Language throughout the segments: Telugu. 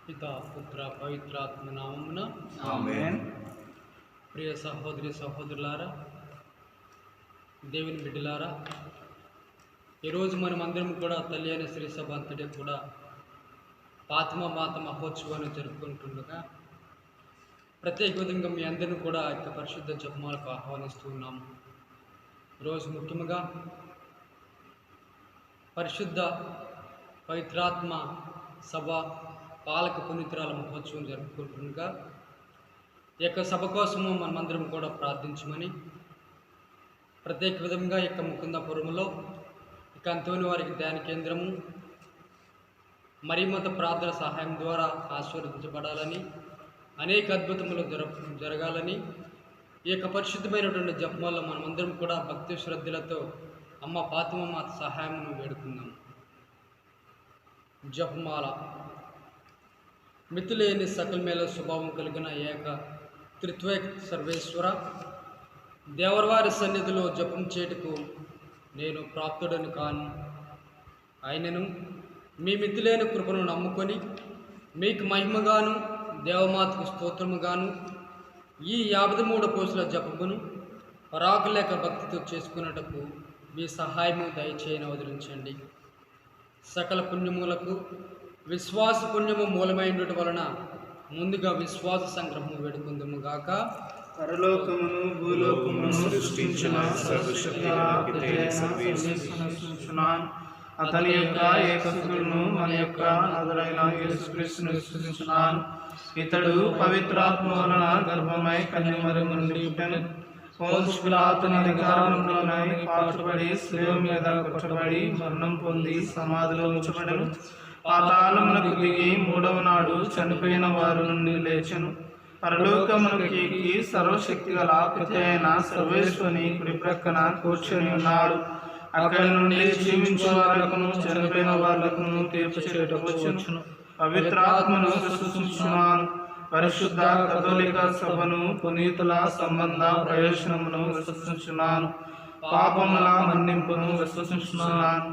పితా పుత్ర పవిత్రాత్మ నామమున ఆమేన్. ప్రియ సహోదరి సహోదరులారా, దేవుని బిడ్డలారా, ఈరోజు మనమందరం కూడా తల్లి అయిన శ్రీ సభ అంతటి కూడా ఫాతిమా మాత మహోత్సవాన్ని జరుపుకుంటుండగా ప్రత్యేక విధంగా మీ అందరిని కూడా యొక్క పరిశుద్ధ జపమాలకు ఆహ్వానిస్తూ ఉన్నాము. ఈరోజు ముఖ్యంగా పరిశుద్ధ పవిత్రాత్మ సభ పాలక పునీతురాల మహోత్సవం జరుపుకుంటుండగా ఈ యొక్క సభ కోసము మనమందరం కూడా ప్రార్థించమని, ప్రత్యేక విధంగా ఈ యొక్క ముకుందాపురంలో ఇక అంతోని వారికి ధ్యాన కేంద్రము మరీమత ప్రార్థన సహాయం ద్వారా ఆశీర్వదించబడాలని, అనేక అద్భుతములు జరగాలని ఈ యొక్క పరిశుద్ధమైనటువంటి జపమాల్లో మనమందరం కూడా భక్తి శ్రద్ధలతో అమ్మ ఫాతిమా మాత సహాయమును వేడుకుందాం. జపమాల. మితిలేని సకల మేల స్వభావం కలిగిన ఏక త్రిత్వైక సర్వేశ్వర, దేవరవారి సన్నిధిలో జపం చేటుకు నేను ప్రాప్తుడని కాను. ఆయనను మీ మితిలేని కృపను నమ్ముకొని మీకు మహిమగాను దేవమాతకు స్తోత్రముగాను ఈ 53 కోసుల జపమును పరాకులేక భక్తితో చేసుకున్నటకు మీ సహాయము దయచేయని వదిలించండి. సకల పుణ్యములకు విశ్వాస పుణ్యము మూలమైనటువంటి వలన ముందుగా విశ్వాస సంగ్రహము వేడుకుందుము గాక. పరలోకమును భూలోకమును సృష్టించిన అతని యొక్క ఏకసురును మన యొక్క నాథుడైన యేసుక్రీస్తును సృష్టించున్నాను. ఇతడు పవిత్రాత్మ వలన గర్భమై కన్యమరి నుండి పుట్టెను. పోన్సు పిలాతుని అధికారంలోనై పాటుపడి శిలువ మీద కొట్టబడి మరణం పొంది సమాధిలో ఉంచబడెను. పాతాళమునకు దిగి 3వ నాడు చనిపోయిన వారి నుండి లేచెను. పరలోకమునకు ఎక్కి సర్వశక్తి గల పిత అయిన సర్వేశ్వరుని కుడి ప్రక్కన కూర్చొని ఉన్నాడు. అక్కడి నుండి జీవించే వాళ్లకును చనిపోయిన వాళ్లకును తీర్పు చేయుటకు వచ్చును. పవిత్రాత్మను విశ్వసించున్నాను. పరిశుద్ధ కథోలిక సభను పునీతుల సంబంధ ప్రయోజనమును విశ్వసించున్నాను. పాపముల మన్నింపును విశ్వసించున్నాను.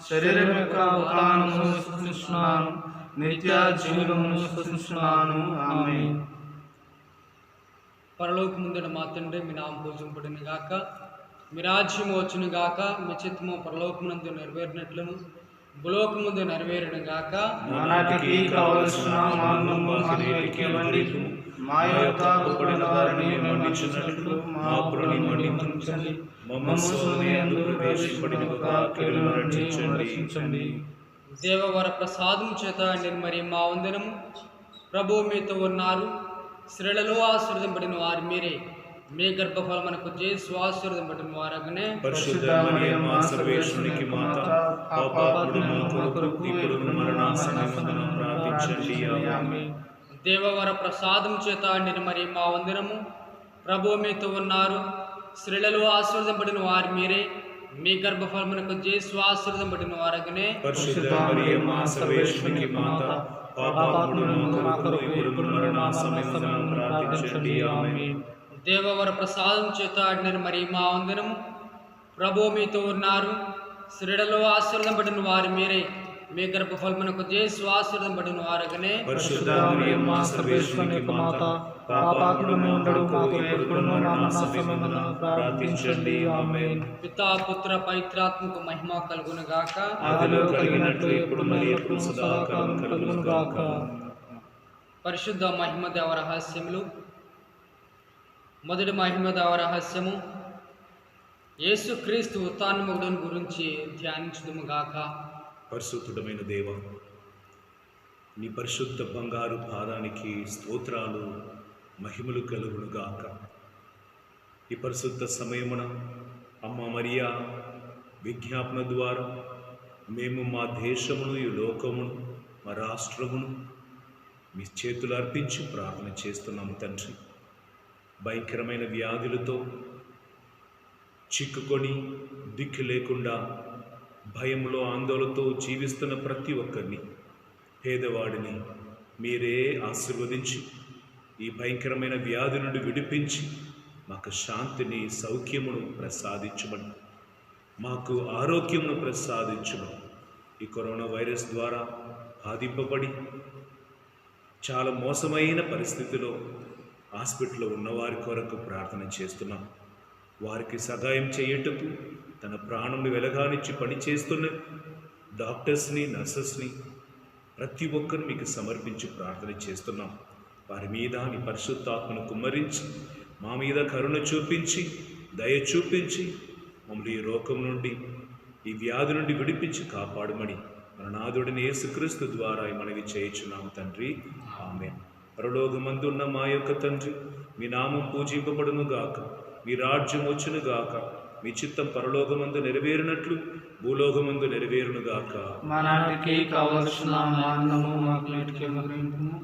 శరీరం యొక్క ఉత్థానమును విశ్వసించున్నాను. నిత్య జీవమును విశ్వసించున్నాను. ఆమేన్. పరలోకముందున మా తండ్రి, మీ నామం పూజింపబడును గాక, మీ రాజ్యము వచ్చును గాక, మీ చిత్తము పరలోకమునందు నెరవేరినట్లును భూలోకముందు నెరవేరును గాక. నానాటికి కావలసిన మానవము నేటికి ఇవ్వండి. మా యొక్క అప్పుబడిన వారిని మన్నించినట్లు మా అప్పులను మన్నించండి. మమ్ము శోధనయందు ప్రవేశింపనివ్వక కీడును రక్షించండి. దేవవర ప్రసాదం చేత నిర్మరి మా వందనము. ప్రభు మీతో ఉన్నారు. స్త్రీలలో ఆశీర్వదింపబడిన వారు మీరే. మీ గర్భఫలమునకు జేసు ఆశీర్వదింపబడిన వారగనే. పరిశుద్ధ మరియమ్మ సర్వేశ్వరునికి మాత, పాపాత్ముడు మా కొరకు ఇప్పుడును మరణ సమయమందున ప్రార్థించండి. ఆమేన్. దేవవర ప్రసాదం చేత నిర్మరి మా వందనము. ప్రభు మీతో ఉన్నారు. స్త్రీలలో ఆశీర్వదింపబడిన వారు మీరే. మీ గర్భఫలమునకు జేసు ఆశీర్వదింపబడిన వారగనే. పరిశుద్ధ మరియమ్మ సర్వేశ్వరునికి మాత, పాపాత్ముడు మా కొరకు ఇప్పుడును మరణ సమయమందున ప్రార్థించండి. ఆమేన్. దేవవర ప్రసాదం చేత నిర్మరి మా వందనము. ప్రభు మీతో ఉన్నారు. స్త్రీలలో ఆశీర్వదింపబడిన వారు మీరే. మీ గర్భఫలమునకు జేసు ఆశీర్వదింపబడిన వారగనే. పరిశుద్ధ మరియమ్మ సర్వేశ్వరునికి మాత, పాపాత్ముడు మా కొరకు ఇప్పుడును మరణ సమయమందున ప్రార్థించండి. ఆమేన్. పితా పుత్ర పవిత్రాత్మకు మహిమ కలుగును గాక. ఆదిలో కలిగినట్లు ఇప్పుడు మరి ఎప్పుడు సదాకాలం కలుగును గాక. పరిశుద్ధ మహిమ దేవ రహస్యములు. మొదటి మహిమ దేవ రహస్యము యేసుక్రీస్తు ఉత్థానమును గురించి ధ్యానించుదుము గాక. పరిశుద్ధుడమైన దేవ, నీ పరిశుద్ధ బంగారు పాదానికి స్తోత్రాలు మహిమలు కలుగునుగాక. ఈ పరిశుద్ధ సమయమున అమ్మ మరియా విజ్ఞాపన ద్వారా మేము మా దేశమును, ఈ లోకమును, మా రాష్ట్రమును మీ చేతులు అర్పించి ప్రార్థన చేస్తున్నాము తండ్రి. భయంకరమైన వ్యాధులతో చిక్కుకొని దిక్కు లేకుండా భయంలో ఆందోళనతో జీవిస్తున్న ప్రతి ఒక్కరిని, పేదవాడిని మీరే ఆశీర్వదించి ఈ భయంకరమైన వ్యాధి నుండి విడిపించి మాకు శాంతిని, సౌఖ్యమును ప్రసాదించమని, మాకు ఆరోగ్యమును ప్రసాదించమని, ఈ కరోనా వైరస్ ద్వారా బాధింపబడి చాలా మోసమైన పరిస్థితిలో హాస్పిటల్లో ఉన్నవారి కొరకు ప్రార్థన చేస్తున్నాం. వారికి సహాయం చేయటకు తన ప్రాణం వెలగానిచ్చి పనిచేస్తున్న డాక్టర్స్ని, నర్సెస్ని ప్రతి ఒక్కరు మీకు సమర్పించి ప్రార్థన చేస్తున్నాం. వారి మీద నీ పరిశుద్ధాత్మను కుమ్మరించి మా మీద కరుణ చూపించి, దయ చూపించి మమ్మల్ని ఈ రోగం నుండి, ఈ వ్యాధి నుండి విడిపించి కాపాడమని మన నాథుడిని యేసుక్రీస్తు ద్వారా మనవి చేయుచున్నాం తండ్రి. ఆమేన్. పరలోకమందున్న మా యొక్క తండ్రి, మీ నామం పూజింపబడును గాక, మీ రాజ్యం వచ్చును గాక, మీ చిత్తం పరలోకమందు నెరవేరినట్లు భూలోకమందు నెరవేరును గాక. మా నాటికి కావలసిన అన్నము మాకు నేటికి అనుగ్రహించుము.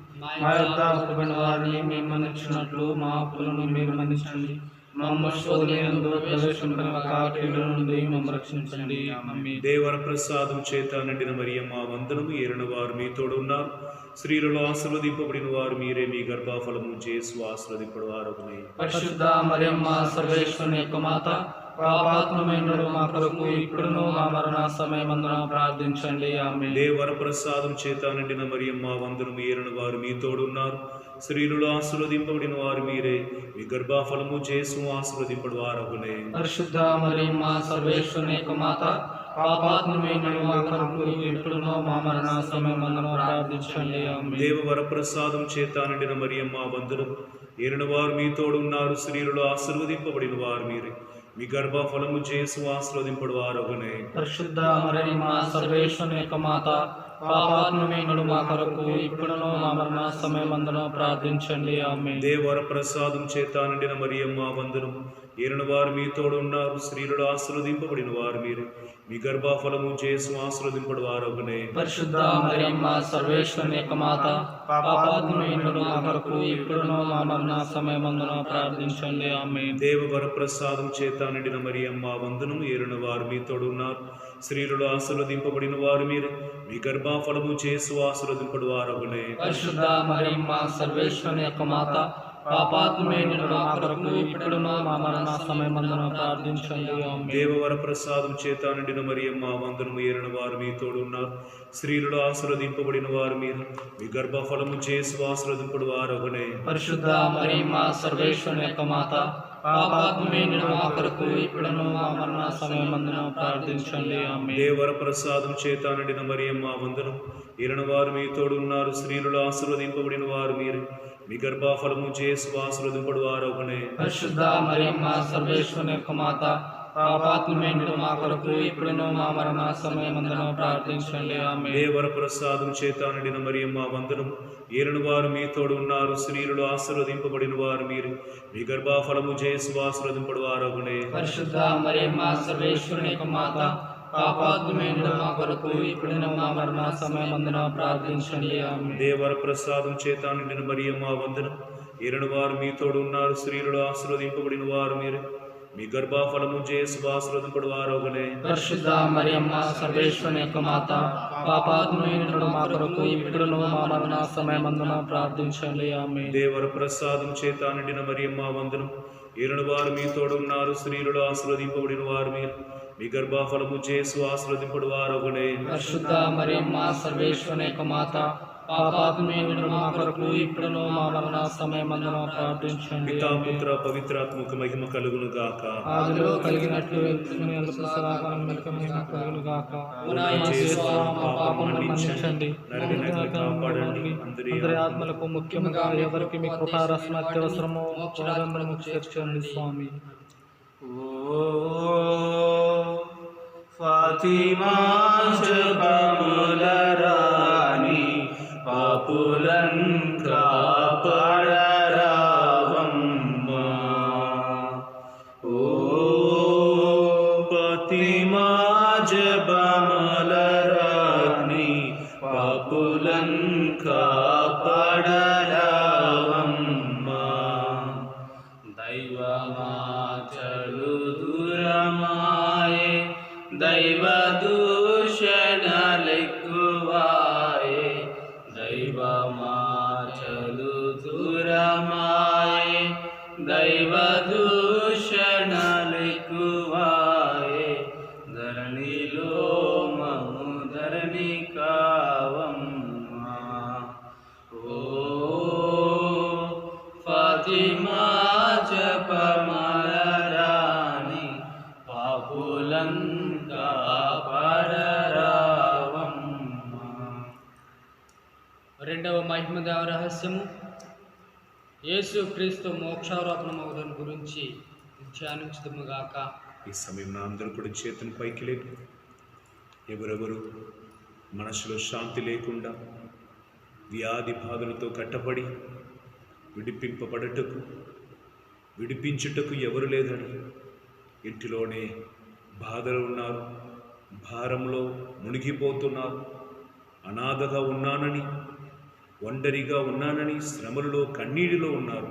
మా యొద్ద అప్పుబడిన వారిని మేము మన్నించినట్లు మా అప్పులను మీరు మన్నించండి. మమ్మల్ని శోధనయందు ప్రవేశింపనివ్వక కీడు నుండి మమ్మల్ని రక్షించండి. ఆమేన్. దేవర ప్రసాదం చేత నిండిన మరియమ్మ వందనము. ఏలిన వారు మీతోడు ఉన్నారు. స్త్రీలలో ఆశీర్వదింపబడిన వారు మీరే. మీ గర్భఫలము యేసు ఆశీర్వదింపడు వారు. పరిశుద్ధ మరియమ్మ సర్వేశ్వరుని యొక్క మాత, పాపాత్మమైన మా కొరకు ఇప్పుడును మా మరణ సమయమందున ప్రార్థించండి. ఆమేన్. దేవర ప్రసాదం చేత నిండిన మరియమ్మ వందనము. ఏలిన వారు మీతోడు ఉన్నారు. స్త్రీలలో ఆశీర్వదింపబడిన వారు మీరే. మీ గర్భఫలము యేసు ఆశీర్వదింపడు వారు. పరిశుద్ధ మరియమ్మ సర్వేశ్వరుని యొక్క మాత, పాపాత్మమైన మా కొరకు ఇప్పుడును మా మరణ సమయమందున ప్రార్థించండి. ఆమేన్. దేవవర ప్రసాదం చేత నిండిన మరియమ్మ వందనము. ఏలిన వారు మీతోడు ఉన్నారు. స్త్రీలలో ఆశీర్వదింపబడిన వారు మీరే. మీ గర్భఫలము యేసు ఆశీర్వదింపడు వారు. పరిశుద్ధ మరియమ్మ సర్వేశ్వరుని యొక్క మాత, పాపాత్మమైన మా కొరకు ఇప్పుడును మా మరణ సమయమందున ప్రార్థించండి. ఆమేన్. దేవర ప్రసాదం చేత నిండిన మరియమ్మ వందనము. ఏలిన వారు మీతోడు ఉన్నారు. స్త్రీలలో ఆశీర్వదింపబడిన వారు మీరే. మీ గర్భఫలము యేసు ఆశీర్వదింపడు వారు. పరిశుద్ధ మరియమ్మ సర్వేశ్వరుని యొక్క మాత, పాపాత్మమైన మా కొరకు ఇప్పుడును మా మరణ సమయమందున ప్రార్థించండి. ఆమేన్. దేవవర ప్రసాదం చేత నిండిన మరియమ్మ వందనము. ఏలిన వారు మీతోడు ఉన్నారు. స్త్రీలలో ఆశీర్వదింపబడిన వారు మీరే. మీ గర్భఫలము యేసు ఆశీర్వదింపడు వారు. పరిశుద్ధ మరియమ్మ సర్వేశ్వరుని యొక్క మాత, పాపాత్మమైన మా కొరకు ఇప్పుడును మా మరణ సమయమందున ప్రార్థించండి. ఆమేన్. దేవవర ప్రసాదం చేత నిండిన మరియమ్మ వందనము. ఏలిన వారు మీతోడు ఉన్నారు. స్త్రీలలో ఆశీర్వదింపబడిన వారు మీరు. మీ గర్భఫలము యేసు ఆశీర్వదింపడు వారు. పరిశుద్ధ మరియమ్మ సర్వేశ్వరుని యొక్క మాత, పాపాత్మమైన మా కొరకు ఇప్పుడును మా మరణ సమయమందున ప్రార్థించండి. ఆమేన్. దేవర ప్రసాదం చేత నిండిన మరియమ్మ వందనము. ఏలిన వారు మీతోడు ఉన్నారు. స్త్రీలలో ఆశీర్వదింపబడిన వారు మీరు. మీ గర్భఫలము యేసు ఆశీర్వదింపడు వారు. పరిశుద్ధ మరియమ్మ సర్వేశ్వరుని యొక్క మాత, పాపాత్మమైన మా కొరకు ఇప్పుడును మా మరణ సమయమందున ప్రార్థించండి. ఆమేన్. దేవర ప్రసాదం చేత నిండిన మరియమ్మ వందనము. ఏలిన వారు మీతోడు ఉన్నారు. స్త్రీలలో ఆశీర్వదింపబడిన వారు మీరు. మీ గర్భఫలము యేసు ఆశీర్వదింపడు వారు. పరిశుద్ధ మరియమ్మ సర్వేశ్వరుని యొక్క మాత, పాపాత్మమైన మా కొరకు ఇప్పుడును మా మరణ సమయమందున ప్రార్థించండి. ఆమేన్. దేవర ప్రసాదం చేత నిండిన మరియమ్మ వందనము. ఏలిన వారు మీతోడు ఉన్నారు. స్త్రీలలో ఆశీర్వదింపబడిన వారు మీరు. మీ గర్భఫలము యేసు ఆశీర్వదింపడు వారు. పరిశుద్ధ మరియమ్మ సర్వేశ్వరుని యొక్క మాత, పాపాత్మమైన మా కొరకు ఇప్పుడును మా మరణ సమయమందున ప్రార్థించండి. ఆమేన్. దేవర ప్రసాదం చేత నిండిన మరియమ్మ వందనము. ఏలిన వారు మీతోడు ఉన్నారు. స్త్రీలలో ఆశీర్వదింపబడిన వారు మీరు. మీ గర్భఫలము యేసు ఆశీర్వదింపడు వారు. పరిశుద్ధ మరియమ్మ సర్వేశ్వరుని యొక్క మాత, పాపాత్మమైన మా కొరకు ఇప్పుడును మా మరణ సమయమందున ప్రార్థించండి. పితా పుత్ర పవిత్రాత్మక మహిమ కలుగును గాక. ఆదిలో కలిగినట్లు సదాకాలం కలుగును గాక. మా పాపములను మన్నించండి, కాపాడండి. అందరి ఆత్మలకు ముఖ్యంగా ఎవరికి మీ కృపారసన అత్యవసరమో వారందరము చేర్చండి. స్వామి. ఫాతిమా జబముల రాణి, పాపులన్ కాపాడరావమ్మా. ఓ ఫాతిమా జబముల రాణి, పాపులన్ కాపాడరావమ్మా. దైవమాచలు దూరమాయే, దైవ దూషణలెక్కువాయే. దైవమాచలు దూరమాయే, దైవ దూషణలెక్కువాయే. ధరణిలో మము ధరణి కావమ్మా. ఓ ఫాతిమా జపమలరాని పాపులంతా పడరావమ్మా. రెండవ మహిమదేవ రహస్యము యేసు క్రీస్తు మోక్షారోపణమవుదని గురించి ధ్యానించుదుముగాక. ఈ సమయంలో అందరూ కూడా చేతులు పైకి లేపు. ఎవరెవరు మనసులో శాంతి లేకుండా వ్యాధి బాధలతో కట్టబడి విడిపించుటకు ఎవరు లేదని ఇంటిలోనే బాధలు ఉన్నారు, భారంలో మునిగిపోతున్నారు, అనాథగా ఉన్నానని, ఒంటరిగా ఉన్నానని, శ్రమలలో కన్నీటిలో ఉన్నారు.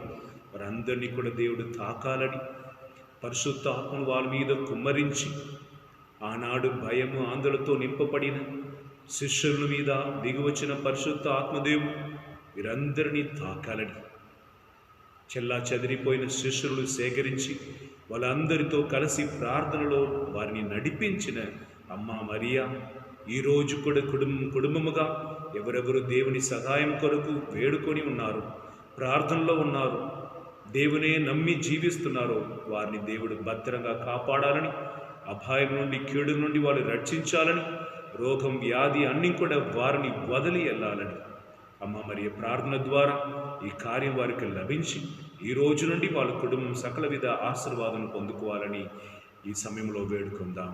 వారందరినీ కూడా దేవుడు తాకాలని పరిశుద్ధ ఆత్మను వాళ్ళ మీద కుమ్మరించి ఆనాడు భయము ఆందోళనతో నింపబడిన శిష్యుల మీద దిగివచ్చిన పరిశుద్ధ ఆత్మదేవుడు వీరందరినీ తాకాలని చెల్లా చెదిరిపోయిన శిష్యులను సేకరించి వాళ్ళందరితో కలిసి ప్రార్థనలో వారిని నడిపించిన అమ్మ మరియా ఈరోజు కూడా కుటుంబముగా ఎవరెవరు దేవుని సహాయం కొరకు వేడుకొని ఉన్నారు, ప్రార్థనలో ఉన్నారు, దేవునే నమ్మి జీవిస్తున్నారో వారిని దేవుడు భద్రంగా కాపాడాలని, అపాయం నుండి కీడు నుండి వాళ్ళు రక్షించాలని, రోగం వ్యాధి అన్నీ కూడా వారిని వదిలి వెళ్ళాలని అమ్మ మరియ ప్రార్థన ద్వారా ఈ కార్యం వారికి లభించి ఈ రోజు నుండి వాళ్ళ కుటుంబం సకల విధ ఆశీర్వాదం పొందుకోవాలని ఈ సమయంలో వేడుకుందాం.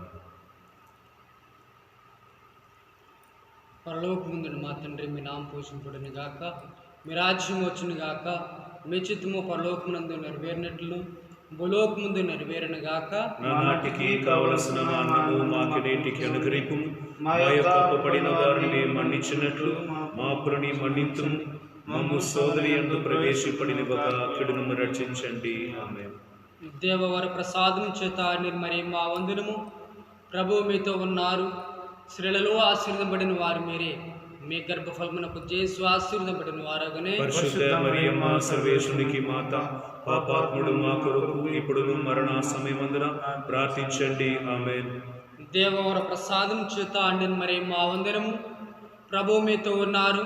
పరలోకమందున మా తండ్రి, మీ నామం పూజింపబడును గాక, మీ రాజ్యం వచ్చును గాక, మీ చిత్తము పరలోకమునందు నెరవేరినట్లు భూలోకముందు నెరవేరును గాక. నాటికి కావలసిన అన్నము మాకు నేటికి అనుగ్రహింపుము, మా యొక్క అప్పుపడిన వారిని మన్నించినట్లు మా అప్పులని మన్నింతుము, మమ్ము శోధన యందు ప్రవేశపడినవగా కీడును రక్షించండి. ఆమేన్. దేవవర ప్రసాదం చేత నిర్మరి మా వందనము. ప్రభు మీతో ఉన్నారు, స్త్రీలలో ఆశీర్వదింపబడిన వారు మీరే, మీ గర్భఫలమునకు యేసు ఆశీర్వదింపబడిన వారగనే. పరిశుద్ధ మరియమ్మ సర్వేశ్వరునికి మాత, పాపాత్ముడు మా కొరకు ఇప్పుడును మరణ సమయమందున ప్రార్థించండి. ఆమేన్. దేవవర ప్రసాదం చేత నిర్మరి మా వందనము. ప్రభు మీతో ఉన్నారు,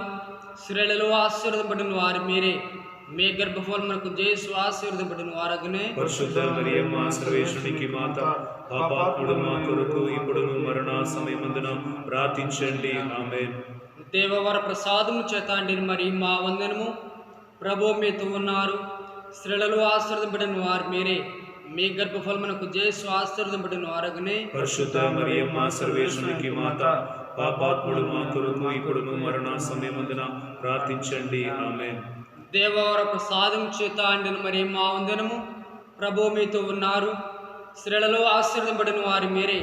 స్త్రీలలో ఆశీర్వదింపబడిన వారు మీరే, మీ గర్భఫలమునకు యేసు ఆశీర్వదింపబడిన వారగనే. పరిశుద్ధ మరియమ్మ సర్వేశ్వరునికి మాత, పాపాత్ముడు మా కొరకు ఇప్పుడును మరణ సమయమందున ప్రార్థించండి. ఆమేన్. దేవవర ప్రసాదము చేత నిర్మరి మా వందనము. ప్రభు మీతో ఉన్నారు, స్త్రీలలో ఆశీర్వదింపబడిన వారు మీరే, మీ గర్భఫలమునకు యేసు ఆశీర్వదింపబడిన వారగనే. పరిశుద్ధ మరియమ్మ సర్వేశ్వరునికి మాత, పాపాత్ముడు మా కొరకు ఇప్పుడును మరణ సమయమందున ప్రార్థించండి. ఆమేన్. దేవవర ప్రసాదం చేత నిర్మరి మా వందనము. ప్రభు మీతో ఉన్నారు, స్త్రీలలో ఆశీర్వదింపబడిన వారు మీరే,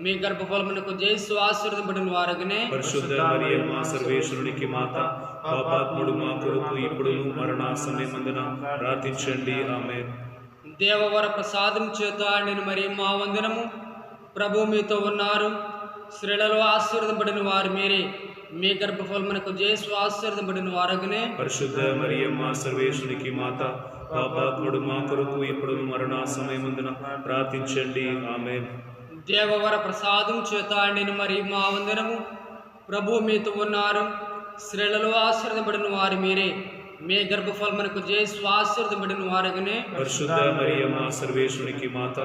మీ గర్భఫలమునకు యేసు ఆశీర్వదింపబడిన వారగనే. పరిశుద్ధ మరియమ్మ సర్వేశ్వరునికి మాత, పాపాత్ముడు మా కొరకు ఇప్పుడును మరణ సమయమందున ప్రార్థించండి. ఆమేన్. దేవవర ప్రసాదం చేత నిర్మరి మా వందనము. ప్రభు మీతో ఉన్నారు, స్త్రీలలో ఆశీర్వదింపబడిన వారు మీరే, మీ గర్భఫలమునకు యేసు ఆశీర్వదింపబడిన వారగనే. పరిశుద్ధ మరియమ్మ సర్వేశ్వరునికి మాత, పాపాత్ముడు మా కొరకు ఇప్పుడును మరణ సమయమందున ప్రార్థించండి. ఆమేన్. దేవవర ప్రసాదం చేత నిర్మరి మా వందనము. ప్రభు మీతో ఉన్నారు, స్త్రీలలో ఆశీర్వదింపబడిన వారు మీరే, మీ గర్భఫలమునకు యేసు ఆశీర్వదింపబడిన వారగనే. పరిశుద్ధ మరియమ్మ సర్వేశ్వరునికి మాత,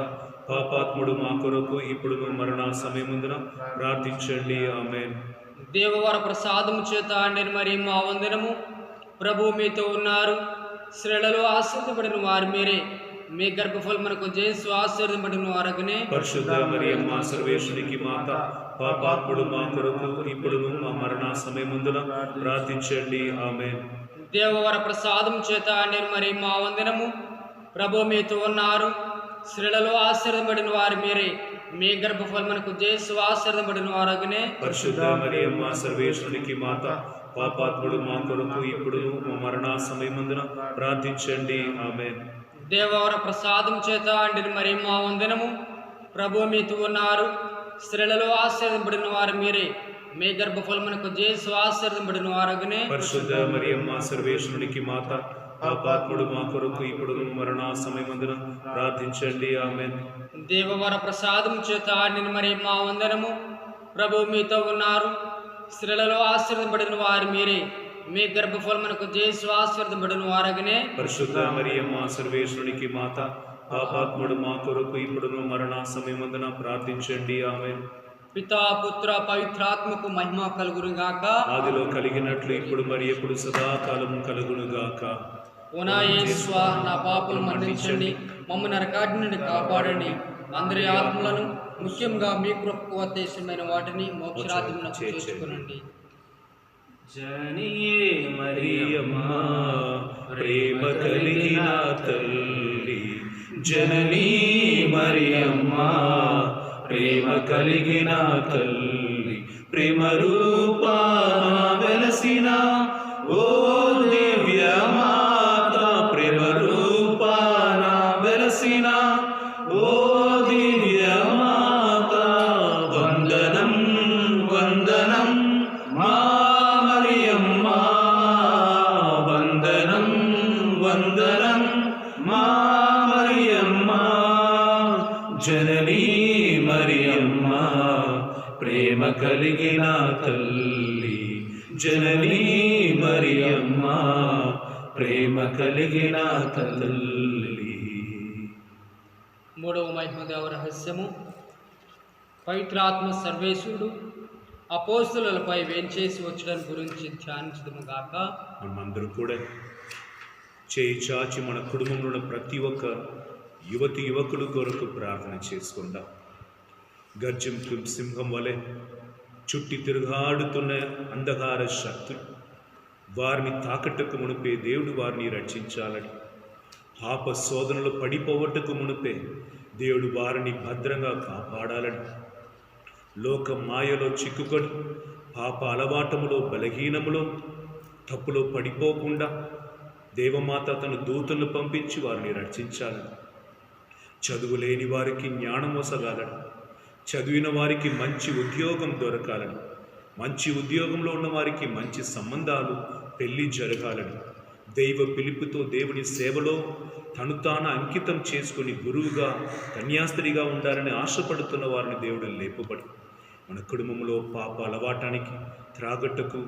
పాపాత్ముడు మా కొరకు ఇప్పుడును మరణ సమయమందున ప్రార్థించండి. ఆమేన్. దేవవర ప్రసాదం చేత నిర్మరి మా వందనము. ప్రభు మీతో ఉన్నారు, స్త్రీలలో ఆశీర్వదింపబడిన వారు మీరే, మీ గర్భఫలమునకు యేసు ఆశీర్వదింపబడిన వారగనే. పరిశుద్ధ మరియమ్మ సర్వేశ్వరునికి మాత, పాపాత్ముడు మా కొరకు ఇప్పుడును మా మరణ సమయమందున ప్రార్థించండి. ఆమేన్. దేవవర ప్రసాదం చేత నిర్మరి మా వందనము. ప్రభు మీతో ఉన్నారు, స్త్రీలలో ఆశీర్వదింపబడిన వారు మీరే, మీ గర్భఫలమునకు యేసు ఆశీర్వదింపబడిన వారగనే. పరిశుద్ధ మరియమ్మ సర్వేశ్వరునికి మాత, పాపాత్ముడు మా కొరకు ఇప్పుడును మా మరణ సమయమందున ప్రార్థించండి. ఆమేన్. దేవవర ప్రసాదం చేత నిర్మరి మా వందనము. ప్రభు మీతో ఉన్నారు, స్త్రీలలో ఆశీర్వదింపబడిన వారు మీరే, మీ గర్భఫలమునకు యేసు ఆశీర్వదింపబడిన వారగనే. పరిశుద్ధ మరియమ్మ సర్వేశ్వరునికి మాత, పాపాత్ముడు మా కొరకు ఇప్పుడును మరణ సమయమందున ప్రార్థించండి. ఆమేన్. దేవవర ప్రసాదం చేత నిర్మరి మా వందనము. ప్రభు మీతో ఉన్నారు, స్త్రీలలో ఆశీర్వదింపబడిన వారు మీరే, మీ గర్భఫలమునకు జేసు ఆశీర్వదింపబడిన వారగనే. పరిశుద్ధ మరియమ్మ సర్వేశ్వరునికి మాత, పాపాత్ముడు మా కొరకు ఇప్పుడును మరణ సమయమందున ప్రార్థించండి. ఆమె పితా పుత్ర పవిత్రాత్మకు మహిమ కలుగునుగాక. ఆదిలో కలిగినట్లు ఇప్పుడు మరి ఎప్పుడు సదాకాలం కలుగునుగాక. ఓ నా యేసువా, నా పాపలు మన్నించండి, మమ్మ నరకాగ్ని నుండి కాపాడండి, అందరి ఆత్మలను ముఖ్యంగా మీ కృపకు ఉద్దేశమైన వాటిని మోక్షరాజ్యమునకు చేర్చుకునండి. జనియే మరియమ్మ ప్రేమ కలిగిన తల్లి, జననీ మరియమ్మ ప్రేమ కలిగిన తల్లి, ప్రేమ రూపాన వెలసిన ఓ దివ్య మాత, ప్రేమ రూపాన వెలసిన ఓ దివ్య మాత, వందనం వందనం మా మరియమ్మ, వందనం వందనం మా మరియమ్మ, జననీ మరియమ్మ ప్రేమ కలిగిన తల్లి, జననీ మరియమ్మ ప్రేమ కలిగిన తల్లి. మూడవ మహిమదేవ రహస్యము, పవిత్రాత్మ సర్వేశ్వరుడు అపోస్తులపై వేంచేసి వచ్చడం గురించి ధ్యానించడము గాక. మనమందరూ కూడా చేయి చాచి మన కుటుంబంలో ఉన్న ప్రతి ఒక్క యువతి యువకుల కొరకు ప్రార్థన చేసుకుందాం. గర్జింపు సింహం వలె చుట్టి తిరుగాడుతున్న అంధకార శక్తులు వారిని తాకట్టుకు మునిపే దేవుడు వారిని రక్షించాలని, పాప శోధనలు పడిపోవటకు మునిపే దేవుడు వారిని భద్రంగా కాపాడాలని, లోక మాయలో చిక్కుకొని పాప అలవాటములో బలహీనములో తప్పులో పడిపోకుండా దేవమాత తన దూతలను పంపించి వారిని రక్షించాలని, చదువు లేని వారికి జ్ఞానం వసగాలని, చదివిన వారికి మంచి ఉద్యోగం దొరకాలని, మంచి ఉద్యోగంలో ఉన్న వారికి మంచి సంబంధాలు పెళ్లి జరగాలని, దైవ పిలుపుతో దేవుని సేవలో తను తాను అంకితం చేసుకుని గురువుగా కన్యాస్త్రీగా ఉండాలని ఆశపడుతున్న వారిని దేవుడు లేపబడి మన కుటుంబంలో పాప అలవాటానికి, త్రాగట్టుకు,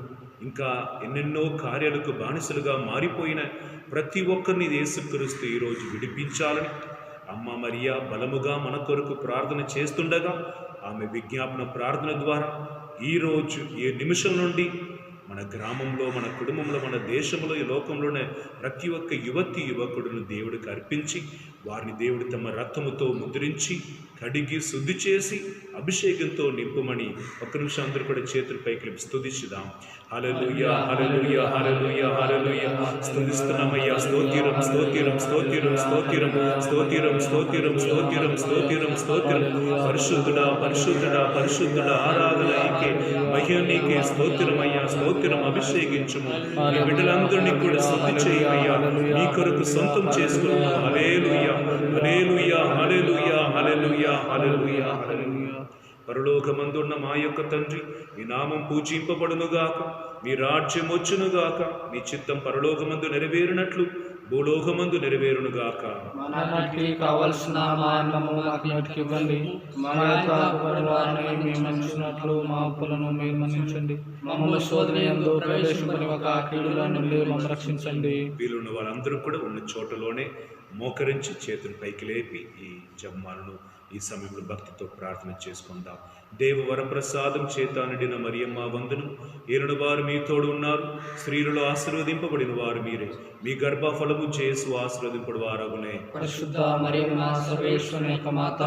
ఇంకా ఎన్నెన్నో కార్యాలకు బానిసలుగా మారిపోయిన ప్రతి ఒక్కరిని యేసుక్రీస్తు ఈరోజు విడిపించాలని అమ్మ మరియా బలముగా మన కొరకు ప్రార్థన చేస్తుండగా ఆమె విజ్ఞాపన ప్రార్థన ద్వారా ఈరోజు ఈ నిమిషం నుండి మన గ్రామంలో, మన కుటుంబంలో, మన దేశంలో, ఈ లోకంలోనే ప్రతి ఒక్క యువతి యువకుడును దేవుడికి అర్పించి వారిని దేవుడు తమ రక్తముతో ముద్రించి కడిగి శుద్ధి చేసి అభిషేకంతో నింపమని ఒక్క నిమిషం అందరూ కూడా చేతులపైకి స్తుతించుదాం. హల్లెలూయా హల్లెలూయా హల్లెలూయా హల్లెలూయా. స్తుతిస్తున్నామయ్యా. స్తోత్రం స్తోత్రం స్తోత్రం స్తోత్రం స్తోత్రం స్తోత్రం స్తోత్రం స్తోత్రం స్తోత్రం. పరిశుద్ధుడా పరిశుద్ధుడా పరిశుద్ధుడా, ఆరాధన నీకే, మహిమ నీకే. స్తోత్రమయ్యా స్తోత్రం. అభిషేకించుము. ఈ బిడ్డలందరినీ కూడా శుద్ధి చేయమయ్యా, నీ కొరకు సొంతం చేసుకున్నాము. హల్లెలూయా హల్లెలూయా హల్లెలూయా హల్లెలూయా హల్లెలూయా హల్లెలూయా. పరలోకమందున్న మా యొక్క తండ్రి, నీ నామం పూజింపబడునుగాక, నీ రాజ్యం వచ్చునుగాక, నీ చిత్తం పరలోకమందు నెరవేరినట్లు భూలోకమందు నెరవేరునుగాక. మనకి కావలసిన మా అన్నము మాకు నేటికి ఇవ్వండి, మా యొక్క అప్పుబడిన వారిని మేము మన్నించినట్లు మా అప్పులను మీరు మన్నించండి, మమ్మల్ని శోధన యందు ప్రవేశింపనివ్వక కీడుల నుండి మమ్మల్ని రక్షించండి. వీళ్ళున్న వాళ్ళందరూ కూడా ఉన్న చోటలోనే మోకరించి చేతులు పైకి లేపి ఈ జమ్మాలను ఈ సమయంలో భక్తితో ప్రార్థన చేసుకుందాం. దేవ వరప్రసాదం చేత నిండిన మరియమ్మ వందనం. ఏలున వారు మీ తోడు ఉన్నారు, స్త్రీలలో ఆశీర్వదింపబడిన వారు మీరే, మీ గర్భఫలము చేసు ఆశీర్వదింపడు వారగునే. పరిశుద్ధ మరియమ్మ సర్వేశ్వరుని యొక్క మాత,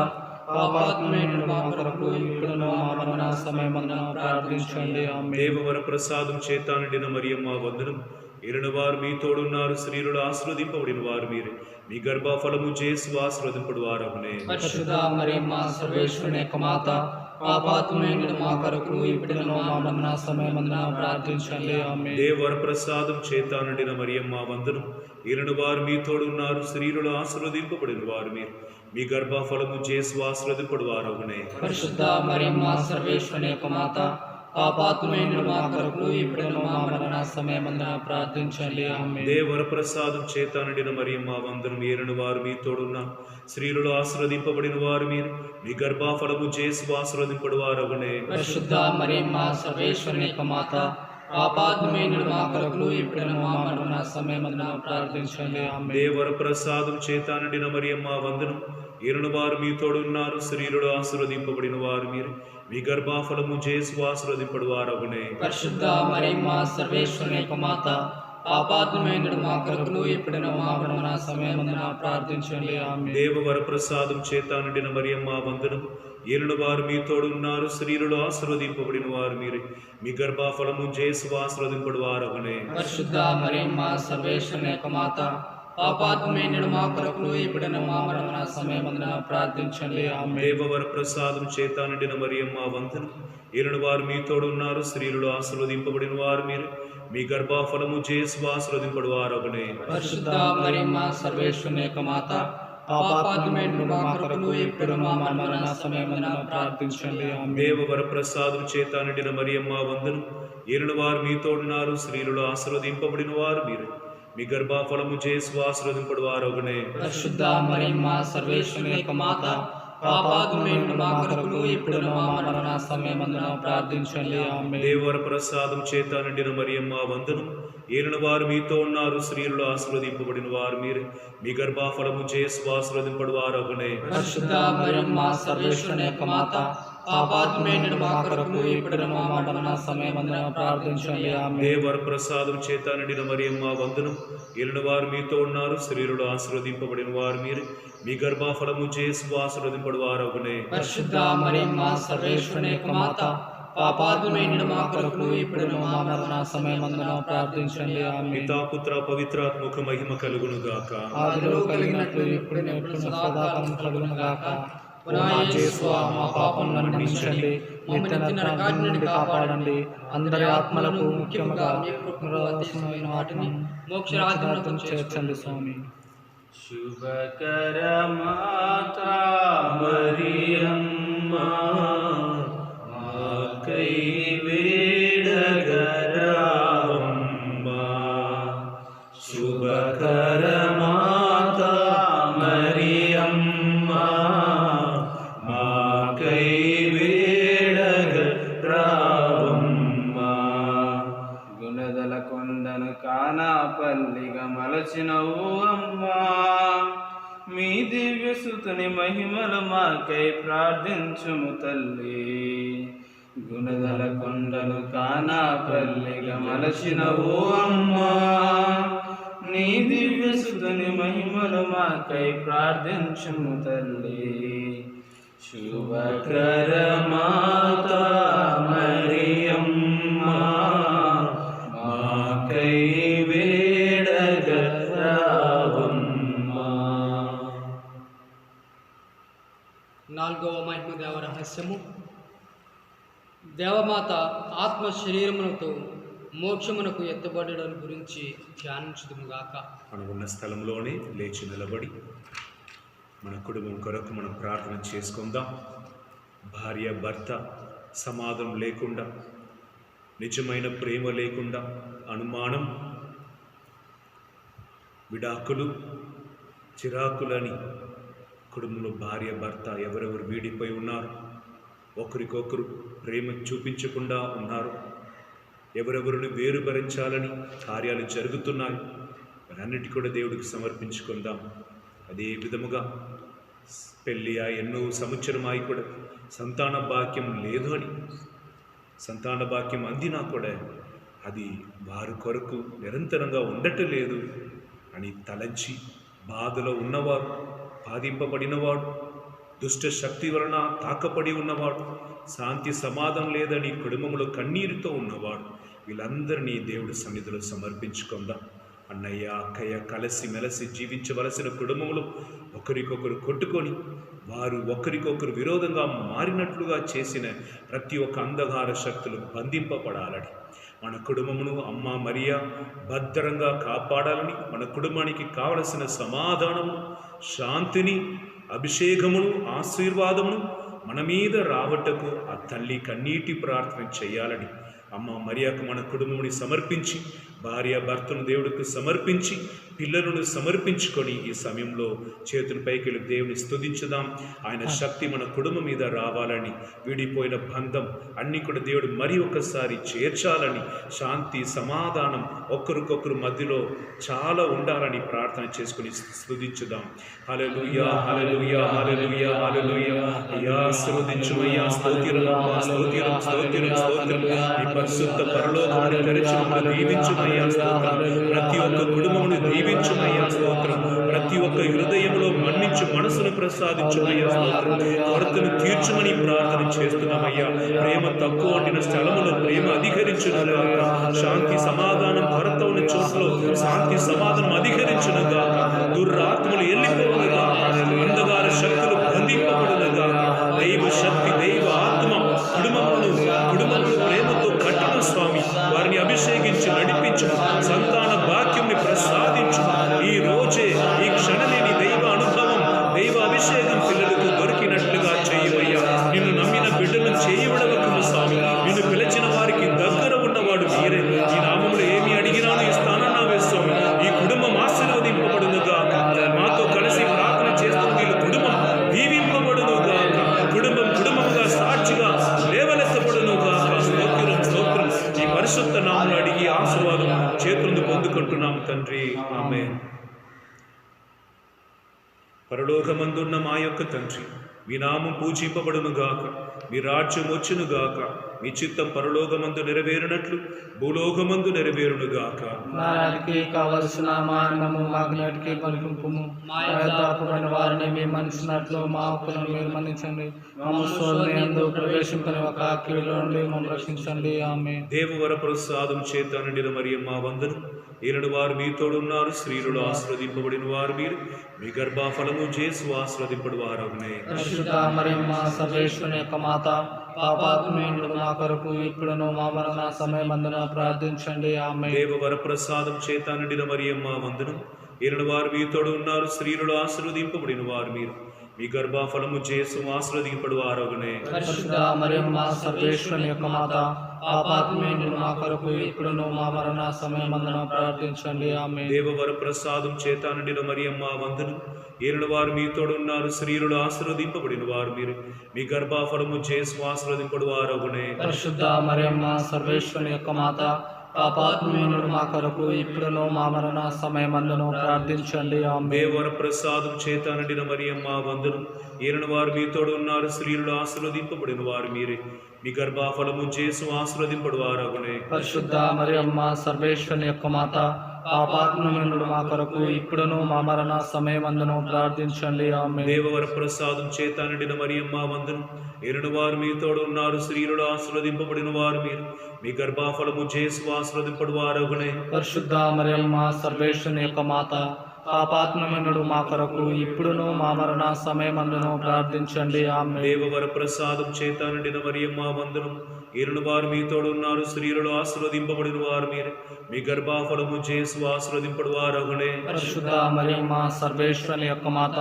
పాపాత్ములైన మా కొరకు ఇప్పుడును మా మరణ సమయమందున ప్రార్థించండి. ఆమేన్. దేవ వరప్రసాదం చేత నిండిన మరియమ్మ వందనం. ఏలిన వారు మీ తోడున్నారు, స్త్రీలలో ఆశీర్వదింపబడిన వారు మీరే, మీ గర్భఫలము చేసు ఆశీర్వదింపడు వారగునే. పరిశుద్ధ మరియమ్మ సర్వేశ్వరుని యొక్క మాత, పాపాత్ములైన మా కొరకు ఇప్పుడును మా మరణ సమయమందున ప్రార్థించండి. ఆమేన్. దేవ వరప్రసాదం చేత నిండిన మరియమ్మ వందనం. ఏలిన వారు మీ తోడున్నారు, స్త్రీలలో ఆశీర్వదింపబడిన వారు మీరు, మీ గర్భఫలము చేసు ఆశీర్వదింపడు వారగునే. పరిశుద్ధ మరియమ్మ సర్వేశ్వరుని యొక్క మాత, పాపాత్ములైన మా కొరకు ఇప్పుడును మా మరణ సమయమందున ప్రార్థించండి. ఆమేన్. దేవ వరప్రసాదం చేత నిండిన మరియమ్మ వందనం. ఏలిన వారు మీ తోడున్నారు, స్త్రీలలో ఆశీర్వదింపబడిన వారు మీరు, మీ గర్భఫలము చేసు ఆశీర్వదింపడు వారగునే. పరిశుద్ధ మరియమ్మ సర్వేశ్వరుని యొక్క మాత, పాపాత్మైన మా కొరకును ఇప్పుడును మా మరణ సమయమందున ప్రార్థించండి. ఆమేన్. దేవర ప్రసాదం చేత నిండిన మరియమ్మ వందనం. ఏలున వారు మీ తోడున్నారు, స్త్రీలలో ఆశీర్వదింపబడిన వారు మీరు. మీ గర్భఫలము జేసు ఆశీర్వదింపడు వారగునే. పరిశుద్ధ మరియమ్మ సర్వేశ్వరుని యొక్క మాత, పాపాత్మైన మా కొరకును ఇప్పుడును మా మరణ సమయమందున ప్రార్థించండి. ఆమేన్. దేవవర ప్రసాదం చేత నిండిన మరియమ్మ వందనం. ఏలున వారు మీ తోడున్నారు, స్త్రీలలో ఆశీర్వదింపబడిన వారు మీరే. మీ గర్భఫలము జేసు ఆశీర్వదింపడు వారగునే. పరిశుద్ధ మరియమ్మ సర్వేశ్వరుని యొక్క మాత, పాపాత్మైన మా కొరకును ఇప్పుడును మా మరణ సమయమందున ప్రార్థించండి. ఆమేన్. దేవవర ప్రసాదం చేత నిండిన మరియమ్మ వందనం. ఏలున వారు మీ తోడున్నారు, స్త్రీలలో ఆశీర్వదింపబడిన వారు మీరే. మీ గర్భఫలము జేసు ఆశీర్వదింపడు వారగునే. పరిశుద్ధ మరియమ్మ సర్వేశ్వరుని యొక్క మాత, పాపాత్మైన మా కొరకును ఇప్పుడును మా మరణ సమయమందున ప్రార్థించండి. ఆమేన్. దేవవర ప్రసాదం చేత నిండిన మరియమ్మ వందనం. ఏలున వారు మీ తోడున్నారు, స్త్రీలలో ఆశీర్వదింపబడిన వారు మీరే. మీ గర్భఫలము జేసు ఆశీర్వదింపడు వారగునే. పరిశుద్ధ మరియమ్మ సర్వేశ్వరుని యొక్క మాత, పాపాత్మైన మా కొరకును ఇప్పుడును మా మరణ సమయమందున ప్రార్థించండి. ఆమేన్. దేవవర ప్రసాదం చేత నిండిన మరియమ్మ వందనం. ఏలున వారు మీతో ఉన్నారు, స్త్రీలలో ఆశీర్వదింపబడిన వారు మీరే. మీ గర్భఫలము జేసు ఆశీర్వదింపడు వారగునే. పరిశుద్ధ మరియమ్మ సర్వేశ్వరుని యొక్క మాత, పాపాత్మైన మా కొరకును ఇప్పుడును మా మరణ సమయమందున ప్రార్థించండి. ఆమేన్. దేవవర ప్రసాదం చేత నిండిన మరియమ్మ వందనం. ఏలున వారు మీతో ఉన్నారు, స్త్రీలలో ఆశీర్వదింపబడిన వారు మీరే. మీ గర్భఫలము జేసు ఆశీర్వదింపడు వారగునే. పరిశుద్ధ మరియమ్మ సర్వేశ్వరుని యొక్క మాత, పాపాత్మైన మా కొరకును ఇప్పుడును మా మరణ సమయమందున ప్రార్థించండి. ఆమేన్. పితా పుత్ర పవిత్రాత్మక మహిమ కలుగును గాక. ఆదిలో కలిగినట్లు ఇప్పుడు ఎప్పుడు సదాకాలం కలుగును గాక. ఓ నా యేసువా, మా పాపములను మన్నించండి, నిత్య నరకాగ్ని నుండి కాపాడండి. అందరి ఆత్మలకు ముఖ్యముగా మీ కృపణమైన వాటిని మోక్షరాజ్యమునకు చేర్చండి స్వామి. శుభకర మాతా మరియమ్మ, మాకై వేడగరావమ్మా. శుభకర మాతా మరియమ్మ, మాకై వేడగరావమ్మా. గుణదల కొండను కానాపల్లిగా మలచినవు అమ్మా. మీ దివ్యసుతుని మహిమలు మాకై ప్రార్థించుము తల్లి. గుణదల కొండను కానాపల్లిగా మలచినవు అమ్మా. నీ దివ్యసుతుని మహిమలు మాకై ప్రార్థించుము తల్లి. శుభకర మాతా మరియమ్మ, మాకై వేడగరావమ్మా. 4వ మహిమ దేవ రహస్యము. దేవమాత ఆత్మ శరీరములతో మోక్షమునకు ఎత్తబడడం గురించి ధ్యానించుదుముగాక. మనం ఉన్న స్థలంలోనే లేచి నిలబడి మన కుటుంబం కొరకు మనం ప్రార్థన చేసుకుందాం. భార్య భర్త సమాధానం లేకుండా, నిజమైన ప్రేమ లేకుండా, అనుమానం, విడాకులు, చిరాకులని కుటుంబంలో భార్య భర్త ఎవరెవరు వీడిపోయి ఉన్నారు, ఒకరికొకరు ప్రేమ చూపించకుండా ఉన్నారు, ఎవరెవరిని వేరుపరించాలని కార్యాలు జరుగుతున్నాయి. అన్నిటి కూడా దేవుడికి సమర్పించుకుందాం. అదే విధముగా పెళ్ళి ఎన్నో సంవత్సరమాయి కూడా సంతాన భాగ్యం లేదు అని, సంతాన భాగ్యం అందినా కూడా అది వారి కొరకు నిరంతరంగా ఉండటం లేదు అని తలంచి బాధలో ఉన్నవాడు, బాధింపబడినవాడు, దుష్ట శక్తి వలన తాకపడి ఉన్నవాడు, శాంతి సమాధానం లేదని కుటుంబంలో కన్నీరుతో ఉన్నవాడు, వీళ్ళందరినీ దేవుడి సన్నిధిలో సమర్పించుకుందాం. అన్నయ్య అక్కయ్య కలిసి మెలసి జీవించవలసిన కుటుంబంలో ఒకరికొకరు కొట్టుకొని వారు ఒకరికొకరు విరోధంగా మారినట్లుగా చేసిన ప్రతి ఒక్క అంధకార శక్తులు బంధింపబడాలని, మన కుటుంబమును అమ్మ మరియా భద్రంగా కాపాడాలని, మన కుటుంబానికి కావలసిన సమాధానము, శాంతిని, అభిషేకమును, ఆశీర్వాదమును మన మీద రావటకు ఆ తల్లి కన్నీటి ప్రార్థన చేయాలని అమ్మ మరియాకు మన కుటుంబముని సమర్పించి భార్య భర్తను దేవుడికి సమర్పించి పిల్లలను సమర్పించుకొని ఈ సమయంలో చేతుల పైకి వెళ్ళి దేవుని స్తుతించుదాం. ఆయన శక్తి మన కుటుంబం మీద రావాలని, విడిపోయిన బంధం అన్నీ కూడా దేవుడు మరి ఒకసారి చేర్చాలని, శాంతి సమాధానం ఒక్కరికొకరు మధ్యలో చాలా ఉండాలని ప్రార్థన చేసుకుని స్తుతించుదాం. హల్లెలూయా హల్లెలూయా హల్లెలూయా హల్లెలూయా. అయ్యా స్తుతించుమయ్యా, స్తోత్రం స్తోత్రం స్తోత్రం స్తోత్రం. ఈ పరిశుద్ధ పరలోకమును తెరచినప్పుడు దీవించుమయ్యా స్తోత్రం. ప్రతి ఒక్క కుటుంబమును దీవించుమయ్యా స్తోత్రం. ప్రతి ఒక్క హృదయంలో మన్నించు మనసును ప్రసాదించుమయ్యా స్తోత్రం. కొరతను తీర్చుమని ప్రార్థన చేస్తున్నామయ్యా. ప్రేమ తక్కువ అంటిన స్థలములో ప్రేమ అధికరించునుగాక. శాంతి సమాధానం కొరత ఉన్న చోట్ల శాంతి సమాధానం అధికరించునుగాక. దుర్రాత్మలు వెళ్ళిపోవునుగాక. అంధకార శక్తులు బంధింపబడునుగాక. దైవ శక్తి దైవ ఆత్మ కుటుంబమును ప్రేమతో కట్టున స్వామి. వారిని అభిషేకించి నడిపించు, సంతాన భాగ్యంని ప్రసాదించు. ఈ రోజే ఈ క్షణలేని దైవ అనుభవం దైవ అభిషేకం పిల్లలకు దొరికినట్లుగా చేయవయ్యా. నిన్ను నమ్మిన బిడ్డలను చేయబడవకును స్వామి. నిన్ను పిలిచిన వారికి దగ్గర ఉన్నవాడు మీరే. ఈ నామములో ఏమి అడిగినాను ఇస్తానన్నావే స్వామి. ఈ కుటుంబం ఆశీర్వదింపబడునుగాక. మాతో కలిసి ప్రార్థన చేస్తున్న వీళ్ళ కుటుంబం దీవింపబడునుగాక. కుటుంబముగా సాక్షిగా లేవనెత్తబడునుగాక. స్తోత్రం స్తోత్రం. ఈ పరిశుద్ధ నామములో అడిగి ఆశీర్వాదం చేతులను పొందుకుంటున్నాం తండ్రి. ఆమేన్. పరలోకమందున్న మా యొక్క తండ్రి, మీ నామం పూజింపబడునుగాక. మీ రాజ్యం వచ్చునుగాక. మీ చిత్తం పరలోకమందు నెరవేరునట్లు భూలోకమందు నెరవేరునుగాక. నాటికి కావలసిన మా అన్నము మాకు నేటికి కొనుకుంపుము. మా యథార్థమైన వారిని మేము మన్నించినట్లు మా అప్పులను మీరు మన్నించండి. మమ్మ శోధన యందు ప్రవేశింపని ఒక కీడులో నుండి మమ్మల్ని రక్షించండి. ఆమేన్. దేవవర ప్రసాదం చేత నిండిన మరియమ్మ వందనం. ఈనాడు వారు మీతోడున్నారు. స్త్రీలలో ఆశీర్వదింపబడిన వారు మీరు. మీ గర్భఫలము చేసి ఆశీర్వదింపడు వారగునే. పరిశుద్ధ మరియమ్మ సర్వేశ్వరుని యొక్క మాత, పాపాత్ములైన మా కొరకు ఇప్పుడును మా మరణ సమయమందున ప్రార్థించండి. ఆమేన్. దేవవర ప్రసాదం చేత నిండిన మరియమ్మ వందనం. ఈనాడు వారు మీతోడు ఉన్నారు. స్త్రీలలో ఆశీర్వదింపబడిన వారు మీరు. మీ గర్భఫలము చేసి ఆశీర్వదింపడు వారగునే. పరిశుద్ధ మరియమ్మ సర్వేశ్వరుని యొక్క మాత, పాపాత్ములైన మా కొరకు ఇప్పుడును మా మరణ సమయమందున ప్రార్థించండి. ఆమేన్. దేవవర ప్రసాదం చేత నిండిన మరియమ్మ వందనం. ఈనాడు వారు మీతోడు ఉన్నారు. స్త్రీలలో ఆశీర్వదింపబడిన వారు మీరు. మీ గర్భఫలము చేసి ఆశీర్వదింపడు వారగునే. పరిశుద్ధ మరియమ్మ సర్వేశ్వరుని యొక్క మాత, పాపాత్ములైన మా కొరకు ఇప్పుడును మా మరణ సమయమందున ప్రార్థించండి. ఆమేన్. దేవవర ప్రసాదం చేత నిండిన మరియమ్మ వందనం. ఈనాడు వారు మీతోడు ఉన్నారు. స్త్రీలలో ఆశీర్వదింపబడిన వారు మీరే. మీ గర్భఫలము చేసి ఆశీర్వదింపడు వారగునే. పరిశుద్ధ మరియమ్మ సర్వేశ్వరుని యొక్క మాత, పాపాత్ములైన మా కొరకు ఇప్పుడును మా మరణ సమయమందున ప్రార్థించండి. ఆమేన్. దేవవర ప్రసాదం చేత నిండిన మరియమ్మ వందనం. ఈనాడు వారు మీతోడు ఉన్నారు. స్త్రీలలో ఆశీర్వదింపబడిన వారు మీరు. మీ గర్భఫలము చేసి ఆశీర్వదింపడు వారగునే. పరిశుద్ధ మరియమ్మ సర్వేశ్వరుని యొక్క మాత, పాపాత్ములైన మా కొరకు ఇప్పుడును మా మరణ సమయమందున ప్రార్థించండి. ఆమేన్. దేవవర ప్రసాదం చేత నిండిన మరియమ్మ వందనం. ఈనాడు వారు మీతోడు ఉన్నారు. స్త్రీలలో ఆశీర్వదింపబడిన వారు మీరు. మీ గర్భఫలము చేసి ఆశీర్వదింపడు వారగునే. పరిశుద్ధ మరియమ్మ సర్వేశ్వరుని యొక్క మాత,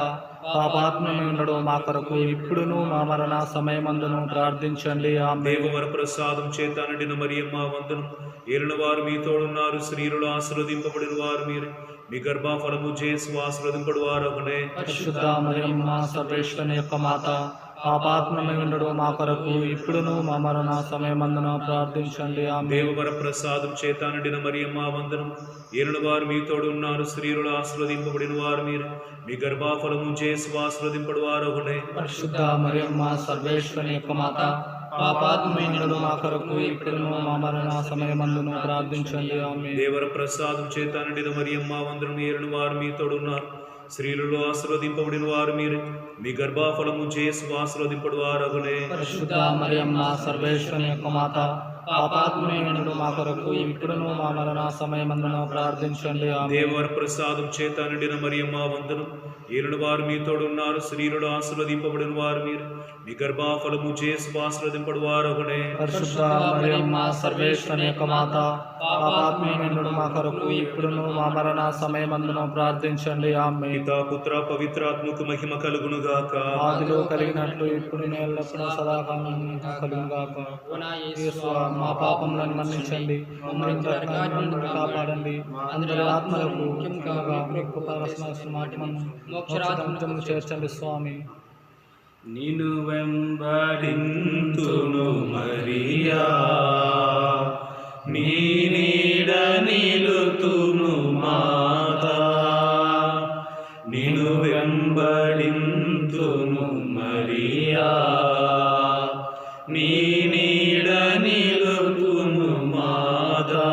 పాపాత్ములైన మా కొరకు ఇప్పుడును మా మరణ సమయమందున ప్రార్థించండి. ఆమేన్. దేవవర ప్రసాదం చేత నిండిన మరియమ్మ వందనం. ఈనాడు వారు మీతోడు ఉన్నారు. స్త్రీలలో ఆశీర్వదింపబడిన వారు మీరు. మీ గర్భఫలము చేసి ఆశీర్వదింపడు వారగునే. పరిశుద్ధ మరియమ్మ సర్వేశ్వరుని యొక్క మాత, పాపాత్ములైన మా కొరకు ఇప్పుడును మా మరణ సమయమందున ప్రార్థించండి. ఆమేన్. దేవవర ప్రసాదం చేత నిండిన మరియమ్మ వందనం. ఈనాడు వారు మీతోడు ఉన్నారు. స్త్రీలలో ఆశీర్వదింపబడిన వారు మీరు. మీ గర్భఫలము చేసి ఆశీర్వదింపడు వారగునే. పరిశుద్ధ మరియమ్మ సర్వేశ్వరుని యొక్క మాత, పాపాత్ములైన మా కొరకు ఇప్పుడును మా మరణ సమయమందున ప్రార్థించండి. ఆమేన్. దేవర ప్రసాదం చేత నిండిన మరియమ్మ వందనం. ఈనాడు వారు మీతోడు ఉన్నారు. స్త్రీలలో ఆశీర్వదింపబడిన వారు మీరు. మీ గర్భఫలము చేసి ఆశీర్వదింపడు వారగునే. పరిశుద్ధ మరియమ్మ సర్వేశ్వరుని యొక్క మాత, పాపాత్ములైన మా కొరకు ఇప్పుడును మా మరణ సమయమందున ప్రార్థించండి. ఆమేన్. దేవర ప్రసాదం చేత నిండిన మరియమ్మ వందనం. ఈనాడు వారు మీతోడు ఉన్నారు. స్త్రీలలో ఆశీర్వదింపబడిన వారు మీరు. మీ గర్భఫలము చేసి ఆశీర్వదింపడు వారగునే. పరిశుద్ధ మరియమ్మ సర్వేశ్వరుని యొక్క మాత, పాపాత్ములైన మా కొరకు ఇప్పుడును మా మరణ సమయమందున ప్రార్థించండి. ఆమేన్. పితా పుత్ర పవిత్రాత్మకు మహిమ కలుగునుగాక. ఆదిలో కలిగినట్లు ఇప్పుడు ఎల్లప్పుడూ సదాకాలం కలుగుగాక. ఓ నా యేసు మా పాపములను మన్నించండి, మమ్మల్ని కాపాడండి, అందరి ఆత్మలకు ముఖ్యంగా మీకు పరస్పరం ఆత్మను మోక్షరాజ్యమును చేర్చండి స్వామి. నిన్ను వెంబడింతును మరియా, నీ నీడ నిలుతును మాతా. నిన్ను వెంబడింతును మరియా, నీ నీడ నిలుతును మాతా.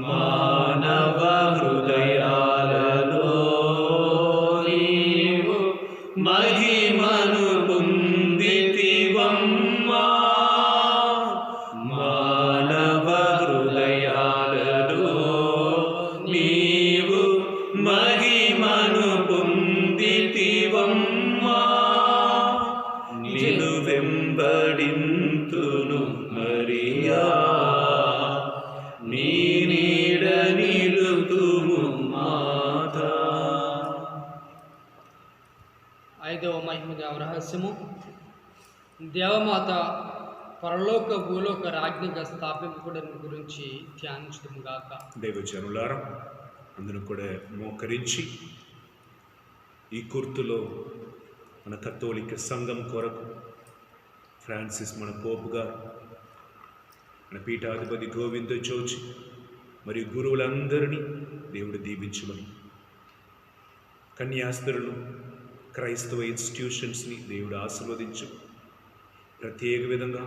మానవ హృదయాలలో నీవు మహిమను పొందితివమ్మా. మానవ హృదయాలలో నీవు మహిమను పొందితివమ్మా. నిన్ను వెంబడింతును మరియా, నీ నీడ నిలుతుము మాతా. ఐదవ మహిమ రహస్యము, దేవమాత పరలోక భూలోక రాజ్ఞిగా స్థాపింపబడిన గురించి ధ్యానించడం గాక. దైవజనులారా, అందరూ కూడా మోకరించి ఈ గుర్తులో మన కథోలిక సంఘం కొరకు ఫ్రాన్సిస్ మన పోపు గారు, మన పీఠాధిపతి గోవింద జోచి మరియు గురువులందరినీ దేవుడు దీవించమని, కన్యాస్త్రులు క్రైస్తవ ఇన్స్టిట్యూషన్స్ని దేవుడు ఆశీర్వదించు. ప్రత్యేక విధంగా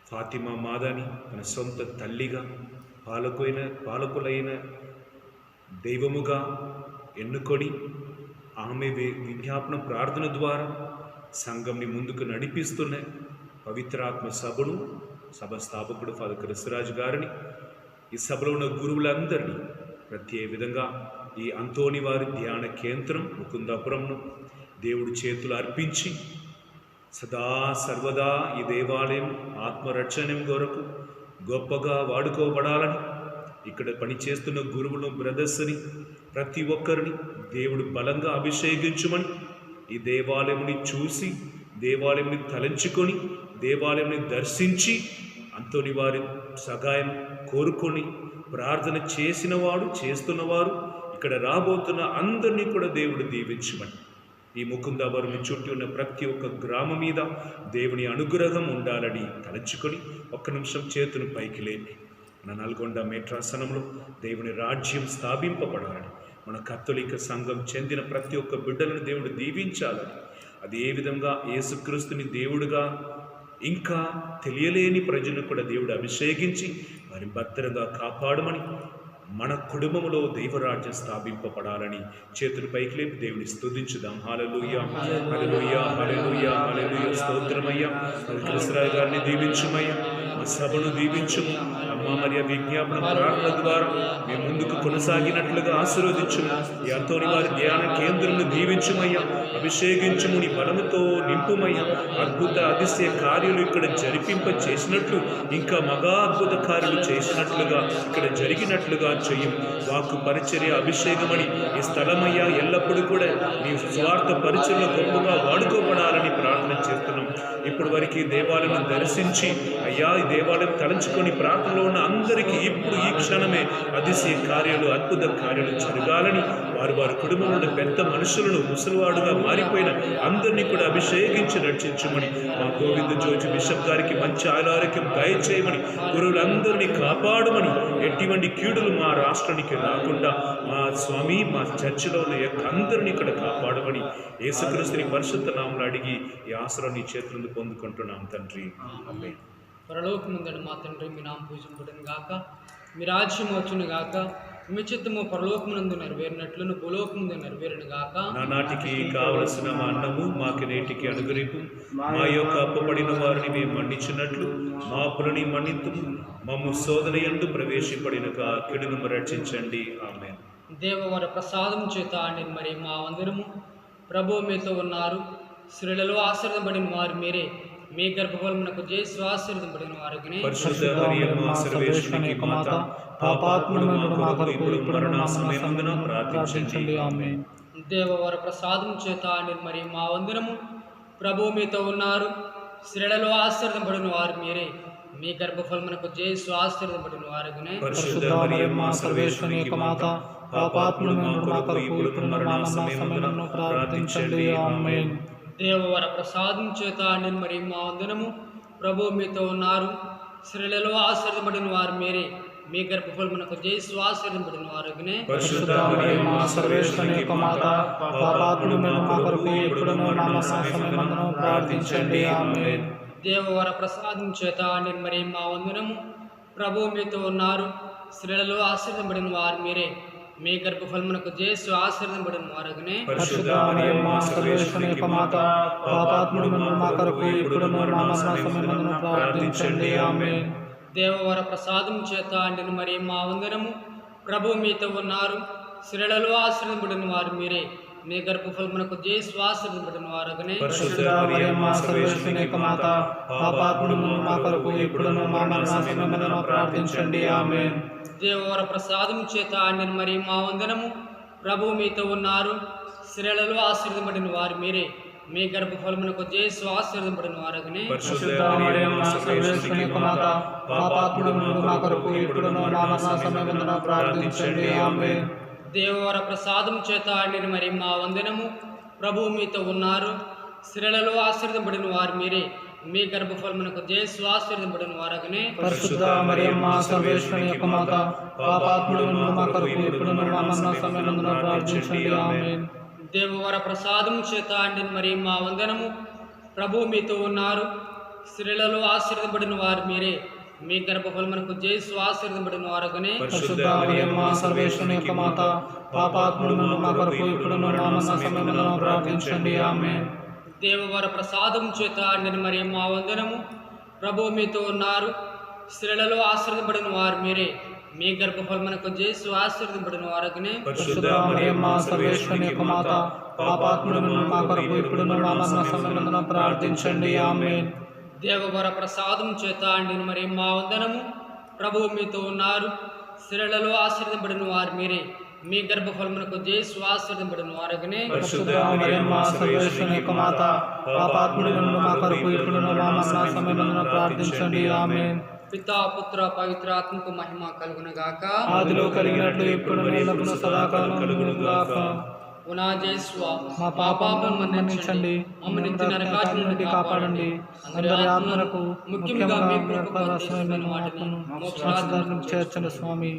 ఫాతిమా మాదాని తన సొంత తల్లిగా పాలకులైన దైవముగా ఎన్నుకొని ఆమె విజ్ఞాపన ప్రార్థన ద్వారా సంఘంని ముందుకు నడిపిస్తున్న పవిత్రాత్మ సభను, సభ స్థాపకుడు ఫాదర్ క్రిస్తురాజు గారిని, ఈ సభలో ఉన్న గురువులందరినీ, ప్రత్యేక విధంగా ఈ అంతోని వారి ధ్యాన కేంద్రం ముకుందాపురంను దేవుడి చేతులు అర్పించి సదా సర్వదా ఈ దేవాలయం ఆత్మరక్షణం కొరకు గొప్పగా వాడుకోబడాలని, ఇక్కడ పనిచేస్తున్న గురువులు బ్రదర్స్ని ప్రతి ఒక్కరిని దేవుడు బలంగా అభిషేకించుమని, ఈ దేవాలయంని చూసి దేవాలయంని తలంచుకొని దేవాలయంని దర్శించి అంతోని వారి సహాయం కోరుకొని ప్రార్థన చేసినవాడు చేస్తున్నవారు ఇక్కడ రాబోతున్న అందరినీ కూడా దేవుడు దీవించమని, ఈ ముకుందావరుని చుట్టూ ఉన్న ప్రతి ఒక్క గ్రామం మీద దేవుని అనుగ్రహం ఉండాలని తలంచుకొని ఒక్క నిమిషం చేతును పైకి లేపి మన నల్గొండ మేట్రాసనంలో దేవుని రాజ్యం స్థాపింపబడాలని, మన కథోలిక సంఘం చెందిన ప్రతి ఒక్క బిడ్డలను దేవుడు దీవించాలని, అది ఏ విధంగా యేసుక్రీస్తుని దేవుడుగా ఇంకా తెలియలేని ప్రజలను కూడా దేవుడు అభిషేకించి వారి భద్రంగా కాపాడమని, మన కుటుంబంలో దైవరాజ్యం స్థాపింపబడాలని చేతులు పైకి లేపి దేవుని స్తుతించుదాం. హల్లెలూయా, హల్లెలూయా, హల్లెలూయా, హల్లెలూయా. స్తోత్రమయ్యా. క్రిస్తురాజు గారిని దీవించుమయ్యా, మా సభను దీవించుము. అమ్మ మరియ విజ్ఞాపన ప్రార్థన ద్వారా మేము ముందుకు కొనసాగినట్లుగా ఆశీర్వదించుము. ఈ అంతోని వారి ధ్యాన కేంద్రంను దీవించుమయ్యా, అభిషేకించుము, నీ బలముతో నింపుమయ్యా. అద్భుత అతిశయ కార్యాలు ఇక్కడ జరిపింప చేసినట్లు, ఇంకా మగా అద్భుత కార్యాలు చేసినట్లుగా ఇక్కడ జరిగినట్లుగా చెయ్యం. వాక్కు పరిచర్య అభిషేకమని ఈ స్థలమయ్యా ఎల్లప్పుడూ కూడా నీ స్వార్థ పరిచర్యలో గొప్పగా వాడుకోబడాలని ప్రార్థన చేస్తున్నాం. ఇప్పుడు వరకు ఈ దేవాలయం దర్శించి అయ్యా ఈ దేవాలయం తలంచుకొని ప్రార్థనలో ఉన్న అందరికీ ఇప్పుడు ఈ క్షణమే అతిశయ కార్యాలు అద్భుత కార్యాలు జరగాలని, వారి కుటుంబంలో పెద్ద మనుషులను ముసలివాడుగా మారిపోయిన అందరినీ కూడా అభిషేకించి రక్షించమని, మా గోవింద జోజి బిషప్ గారికి మంచి ఆరోగ్యం దయచేయమని, గురువులందరినీ కాపాడమని, ఎటువంటి కీడులు మా రాష్ట్రానికి రాకుండా మా స్వామి మా చర్చిలో ఉన్న అందరినీ ఇక్కడ కాపాడమని యేసుక్రీస్తుని పరిశుద్ధ నామములో అడిగి ఈ ఆశ్రయాన్ని చేతులను పొందుకుంటున్నాం తండ్రి. ఆమేన్. పరలోకముందన మా తండ్రి, మీ నామం పూజింపబడును గాక, మీ రాజ్యం వచ్చును గాక, మీ చిత్తము పరలోకమునందు నెరవేరినట్లును భూలోకముందు నెరవేరును గాక. నానాటికి కావలసిన మా అన్నము మాకు నేటికి అనుగ్రహింపు, మా యొక్క అప్పబడిన వారిని మేము మన్నించినట్లు మా అప్పులని మన్నింతుము, మమ్ము శోధన యందు ప్రవేశింపడిన కీడును రక్షించండి. ఆమేన్. దేవవర ప్రసాదం చేత మరి మా వందనము. ప్రభు మీతో ఉన్నారు, స్త్రీలలో ఆశీర్వదింపబడిన వారు మీరే, మీ గర్భఫలమునకు జేసు ఆశీర్వదింపబడిన వారుగానే. పరిశుద్ధ మరియమ్మ సర్వేశ్వరునికి మాత, పాపాత్ములమైన మా కొరకు ఇప్పుడు మరణ సమయమందున ప్రార్థించండి. ఆమేన్. దేవవర ప్రసాదం చేత మరి మా వందనము. ప్రభు మీతో ఉన్నారు, స్త్రీలలో ఆశీర్వదింపబడిన వారు మీరే, మీ గర్భఫలమునకు యేసు ఆశీర్వదింపబడిన వారగునే. పరిశుద్ధ మరియమ్మ సర్వేశ్వరుని యొక్క మాత, పాపాత్ములైన మా కొరకు ఇప్పుడు మా మరణ సమయమున ప్రార్థించండి. ఆమేన్. దేవవర ప్రసాదం చేత నిన్ను మరి మా వందనము. ప్రభు మీతో ఉన్నారు, స్త్రీలలో ఆశీర్వదింపబడిన వారు మీరే, మీ గర్భఫలమునకు యేసు ఆశీర్వదింపబడిన వారగునే. పరిశుద్ధ మరియమ్మ సర్వేశ్వరుని యొక్క మాత, పాపాత్ములైన మా కొరకు ఇప్పుడు మా మరణ సమయమున ప్రార్థించండి. ఆమేన్. దేవవర ప్రసాదం చేత నిన్ను మరి మా వందనము. ప్రభు మీతో ఉన్నారు, స్త్రీలలో ఆశీర్వదింపబడిన వారు మీరే, మీ గర్భఫలమునకు యేసు ఆశీర్వదింపబడిన వారగునే. పరిశుద్ధ మరియమ్మ సర్వేశ్వరుని యొక్క మాత, పాపాత్ములైన మా కొరకు ఇప్పుడు మా మరణ సమయమున ప్రార్థించండి. ఆమేన్. దేవవర ప్రసాదం చేత నిన్ను మరి మా వందనము. ప్రభు మీతో ఉన్నారు, స్త్రీలలో ఆశీర్వదింపబడిన వారు మీరే, మీ గర్భఫలమునకు యేసు ఆశీర్వదింపబడిన వారగునే. పరిశుద్ధ మరియమ్మ సర్వేశ్వరుని యొక్క మాత, పాపాత్ములైన మా కొరకు ఇప్పుడు మా మరణ సమయమున ప్రార్థించండి. ఆమేన్. దేవవర ప్రసాదం చేత నిన్ను మరి మా వందనము. ప్రభు మీతో ఉన్నారు, స్త్రీలలో ఆశీర్వదింపబడిన వారు మీరే, మీ గర్భఫలమునకు యేసు ఆశీర్వదింపబడిన వారగునే. పరిశుద్ధ మరియమ్మ సర్వేశ్వరుని యొక్క మాత, పాపాత్ములైన మా కొరకు ఇప్పుడు మా మరణ సమయమున ప్రార్థించండి. ఆమేన్. దేవవర ప్రసాదం చేత నిన్ను మరి మా వందనము. ప్రభు మీతో ఉన్నారు, స్త్రీలలో ఆశీర్వదింపబడిన వారు మీరే, మీ గర్భఫలమునకు యేసు ఆశీర్వదింపబడిన వారగునే. పరిశుద్ధ మరియమ్మ సర్వేశ్వరుని యొక్క మాత, పాపాత్ములైన మా కొరకు ఇప్పుడు మా మరణ సమయమున ప్రార్థించండి. ఆమేన్. దేవవర ప్రసాదం చేత నిన్ను మరి మా వందనము. ప్రభు మీతో ఉన్నారు, స్త్రీలలో ఆశీర్వదింపబడిన వారు మీరే, మీ గర్భఫలమునకు యేసు ఆశీర్వదింపబడిన వారగునే. పరిశుద్ధ మరియమ్మ సర్వేశ్వరుని యొక్క మాత, పాపాత్ములైన మా కొరకు ఇప్పుడు మా మరణ సమయమున ప్రార్థించండి. ఆమేన్. దేవవర ప్రసాదం చేత నిన్ను మరి మా వందనము. ప్రభు మీతో ఉన్నారు, స్త్రీలలో ఆశీర్వదింపబడిన వారు మీరే, మీ గర్భఫలమునకు యేసు ఆశీర్వదింపబడిన వారగునే. పరిశుద్ధ మరియమ్మ సర్వేశ్వరుని యొక్క మాత, పాపాత్ములైన మా కొరకు ఇప్పుడు మా మరణ సమయమున ప్రార్థించండి. ఆమేన్. దేవవర ప్రసాదం చేత నిన్ను మరి మా వందనము. ప్రభు మీతో ఉన్నారు, స్త్రీలలో ఆశీర్వదింపబడిన వారు మీరే, మీ గర్భఫలమునకు యేసు ఆశీర్వదింపబడిన వారగునే. పరిశుద్ధ మరియమ్మ సర్వేశ్వరుని యొక్క మాత, పాపాత్ములైన మా కొరకు ఇప్పుడు మా మరణ సమయమున ప్రార్థించండి. ఆమేన్. పితా పుత్ర పవిత్రాత్మకు మహిమ కలుగును గాక. ఆదిలో కలిగినట్లు ఇప్పుడు ఎల్లప్పుడూ సదాకాలం కలుగును గాక. ఓ నా యేసువా, మా పాపాలను మన్నించండి, మమ్మల్ని నిత్య నరకాగ్ని నుండి కాపాడండి. అందరి ఆత్మలకు ముఖ్యంగా మీ ముఖ్యంగా కృపకు అవసరమైన వాటిని మోక్షదారులకు చేర్చండి స్వామి.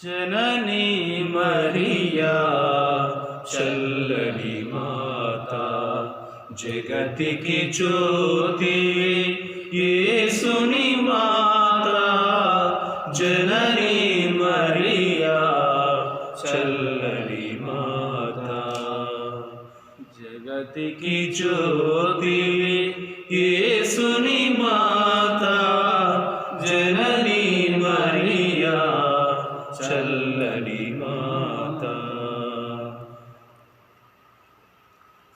జననీ మరియా చల్లని మాత, జగతికి జ్యోతి యేసుని మాత. జననీ మరియా చల్లని మాత, జగతికి జ్యోతి యేసుని మాత. జననీ మరియా చల్లని మాత.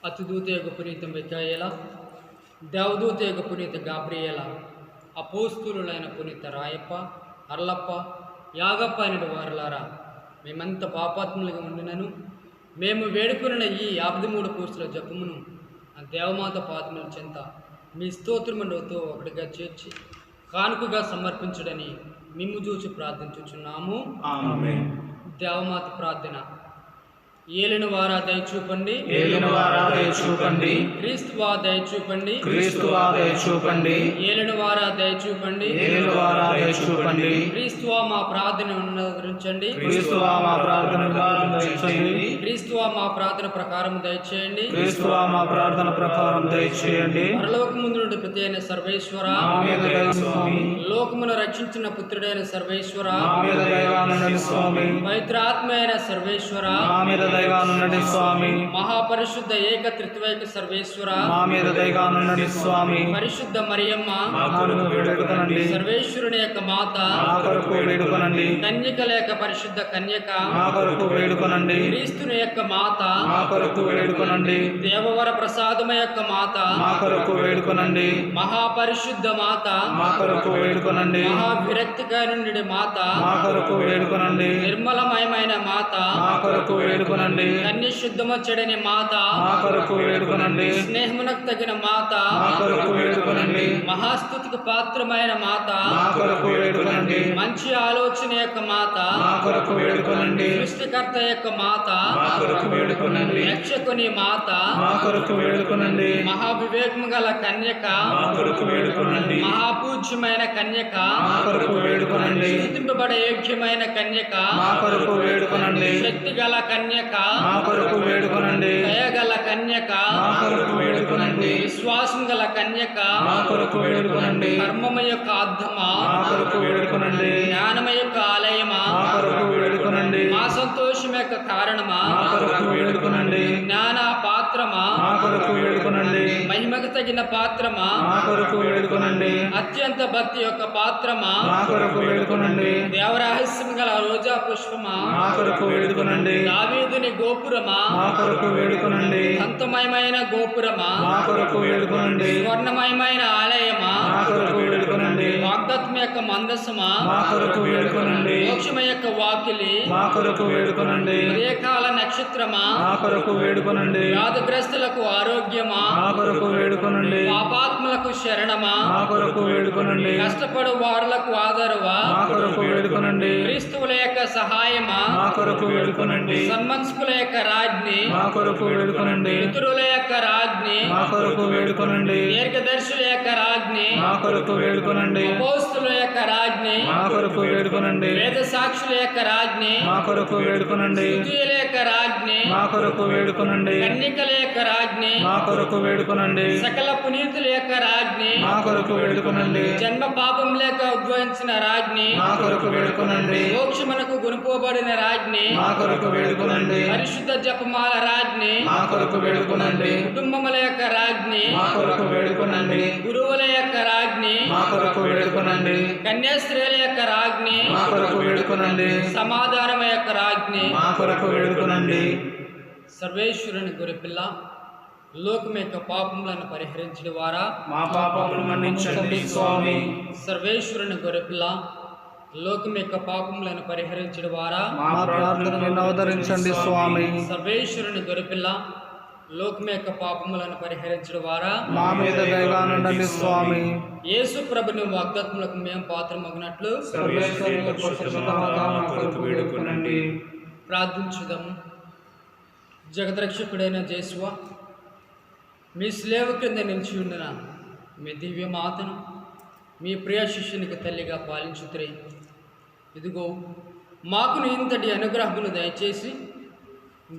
అతిదూత యొక్క పునీత మిఖాయేల, దేవదూత యొక్క పునీత గాబ్రియేల, అపోస్తులులైన పునీత రాయప్ప, అర్లప్ప, యాగప్ప అయిన వారులారా, మేమంత పాపాత్ములుగా ఉండినను మేము వేడుకున్న ఈ 53 పూర్తుల జపమును ఆ దేవమాత పాత్మల చెంత మీ స్తోత్రములతో ఒకటిగా చేర్చి కానుకగా సమర్పించడని మిమ్ము చూచి ప్రార్థించుచున్నాము. ఆమేన్. దేవమాత ప్రార్థన. ఏలిన వారా దయచూపండి, ఏలినవారా దయచూపండి, క్రీస్తువా దయచూపండి, క్రీస్తువా దయచూపండి, ఏలిన వారా దయచూపండి, ఏలినవారా దయచూపండి, క్రీస్తువా మా ప్రార్థన ఉన్నదరించండి, క్రీస్తువా మా ప్రార్థన దయచేయండి, క్రీస్తువా మా ప్రార్థన ప్రకారం దయచేయండి, క్రీస్తువా మా ప్రార్థన ప్రకారం దయచేయండి. పరలోకముందు నుండి ప్రతి అయిన సర్వేశ్వర, మా మీద దయ స్వామి, లోకమును రక్షించిన పుత్రుడైన సర్వేశ్వర, మా మీద దయగానుండండి స్వామి, పవిత్రాత్మ అయిన సర్వేశ్వర, మా మీద దయగానుండండి స్వామి, మహాపరిశుద్ధ ఏక త్రిత్వైక సర్వేశ్వర, మా మీద దయగానుండండి స్వామి, పరిశుద్ధ మరియమ్మ, మా కొరకు వేడుకొనండి, సర్వేశ్వరుని యొక్క మాత, మా కొరకు వేడుకొనండి, కన్యక లేక పరిశుద్ధ కన్యక, మా కొరకు వేడుకొనండి, క్రీస్తుని యొక్క మాత, మా కొరకు వేడుకొనండి, దేవవర ప్రసాదమ యొక్క మాత, మా కొరకు వేడుకొనండి, మహాపరిశుద్ధ మాత, మా కొరకు వేడుకొనండి, మహావిరక్తిగా నుండి మాత, మా కొరకు వేడుకొనండి, నిర్మలమయమైన మాత, మా కొరకు వేడుకొనండి, వేడుకొనండి. కన్య శుద్ధమొచ్చడని మాత మా కొరకు వేడుకొనండి. స్నేహమునకు తగిన మాత మా కొరకు వేడుకొనండి. మహాస్తుతికి పాత్రమైన మాత మా కొరకు వేడుకొనండి. మంచి ఆలోచన యొక్క మాత మా కొరకు వేడుకొనండి. సృష్టికర్త యొక్క మాత మా కొరకు వేడుకొనండి. రక్షకుని మాత మా కొరకు వేడుకొనండి. మహావివేకము గల కన్యక మా కొరకు వేడుకొనండి. మహాపూజ్యమైన కన్యక మా కొరకు వేడుకొనండి. స్తుతింపబడ యోగ్యమైన కన్యక మా కొరకు వేడుకొనండి. శక్తి గల కన్యక మా కొరకు వేడుకొనండి. దయగల కన్యక మా కొరకు వేడుకొనండి. విశ్వాసం గల కన్యక మా కొరకు వేడుకొనండి. కర్మము యొక్క అర్థమా మా కొరకు వేడుకొనండి. జ్ఞానము యొక్క ఆలయమా మా కొరకు వేడుకొనండి. మా సంతోషం యొక్క కారణమా మా కొరకు వేడుకొనండి. జ్ఞాన పాత్రమా మా కొరకు వేడుకొనండి. మహిమకు తగిన పాత్రమా మా కొరకు వేడుకొనండి. అత్యంత భక్తి యొక్క పాత్రమా మా కొరకు వేడుకొనండి. దేవరహస్యం గల రోజా పుష్పమా మా కొరకు వేడుకొనండి. దావీదుని గోపురమా మా కొరకు వేడుకొనండి. అంతమయమైన గోపురమా మా కొరకు వేడుకొనండి. స్వర్ణమయమైన ఆలయమా మా కొరకు వేడుకొనండి. వాగ్దత్వం యొక్క మందసమా మా కొరకు వేడుకొనండి. మోక్షమ యొక్క వాకిలి మా కొరకు వేడుకొనండి. ఉదయకాల నక్షత్రమా మా కొరకు వేడుకొనండి. వ్యాధిగ్రస్తులకు ఆరోగ్యమా మా కొరకు వేడుకొనండి. పాపాత్ములకు శరణమా మా కొరకు వేడుకొనండి. కష్టపడు వారులకు ఆదరువా మా కొరకు వేడుకొనండి. క్రీస్తువుల యొక్క సహాయమా మా కొరకు వేడుకొనండి. సన్మనస్కుల యొక్క రాజ్ఞి మా కొరకు వేడుకొనండి. పితరుల యొక్క రాజ్ఞి మా కొరకు వేడుకొనండి. దీర్ఘదర్శుల యొక్క రాజ్ఞి మా కొరకు వేడుకొనండి. అపోస్తుల యొక్క రాజ్ఞి మా కొరకు వేడుకొనండి. వేద సాక్షుల యొక్క రాజ్ఞి మా కొరకు వేడుకొనండి. స్తుతుల యొక్క రాజ్ఞి మా కొరకు వేడుకొనండి. కన్యకల యొక్క రాజ్ఞి మా కొరకు వేడుకొనండి. సకల పునీతుల యొక్క రాజ్ఞి మా కొరకు వేడుకొనండి. జన్మ పాపం లేక ఉద్భవించిన రాజ్ఞి మా కొరకు వేడుకొనండి. మోక్షమునకు గుణపోబడిన రాజ్ఞి మా కొరకు వేడుకొనండి. పరిశుద్ధ జపమాల రాజ్ఞి మా కొరకు వేడుకొనండి. కుటుంబముల యొక్క రాజ్ఞి మా కొరకు వేడుకొనండి. గురువుల యొక్క రాజ్ఞి మా కొరకు వేడుకొనండి. కన్యాస్త్రీల యొక్క రాజ్ఞి మా కొరకు వేడుకొనండి. సమాధానం యొక్క రాజ్ఞి మా కొరకు వేడుకొనండి. సర్వేశ్వరుని గొర్రెపిల్ల లోకం యొక్క పాపములను పరిహరించడం ద్వారా మా పాపములు మన్నించండి స్వామి. సర్వేశ్వరుని గొర్రెపిల్ల లోకం యొక్క పాపములను పరిహరించడం ద్వారా మా ప్రార్థనను అవతరించండి స్వామి. సర్వేశ్వరుని గొర్రెపిల్ల లోకం యొక్క పాపములను పరిహరించడం ద్వారా మా మీద దయగా నుండండి స్వామి. యేసు ప్రభుని వాగ్దత్తులకు మేము పాత్రమగినట్లు సర్వేశ్వరుని పరిశుద్ధ మాత మా కొరకు వేడుకొనండి. ప్రార్థించుదాము. జగద్రక్షకుడైన జేసువా, మీ స్లేవ కింద నిలిచి ఉండిన మీ దివ్య మాతను మీ ప్రియ శిష్యునికి తల్లిగా పాలించుతురే. ఇదిగో మాకును ఇంతటి అనుగ్రహములు దయచేసి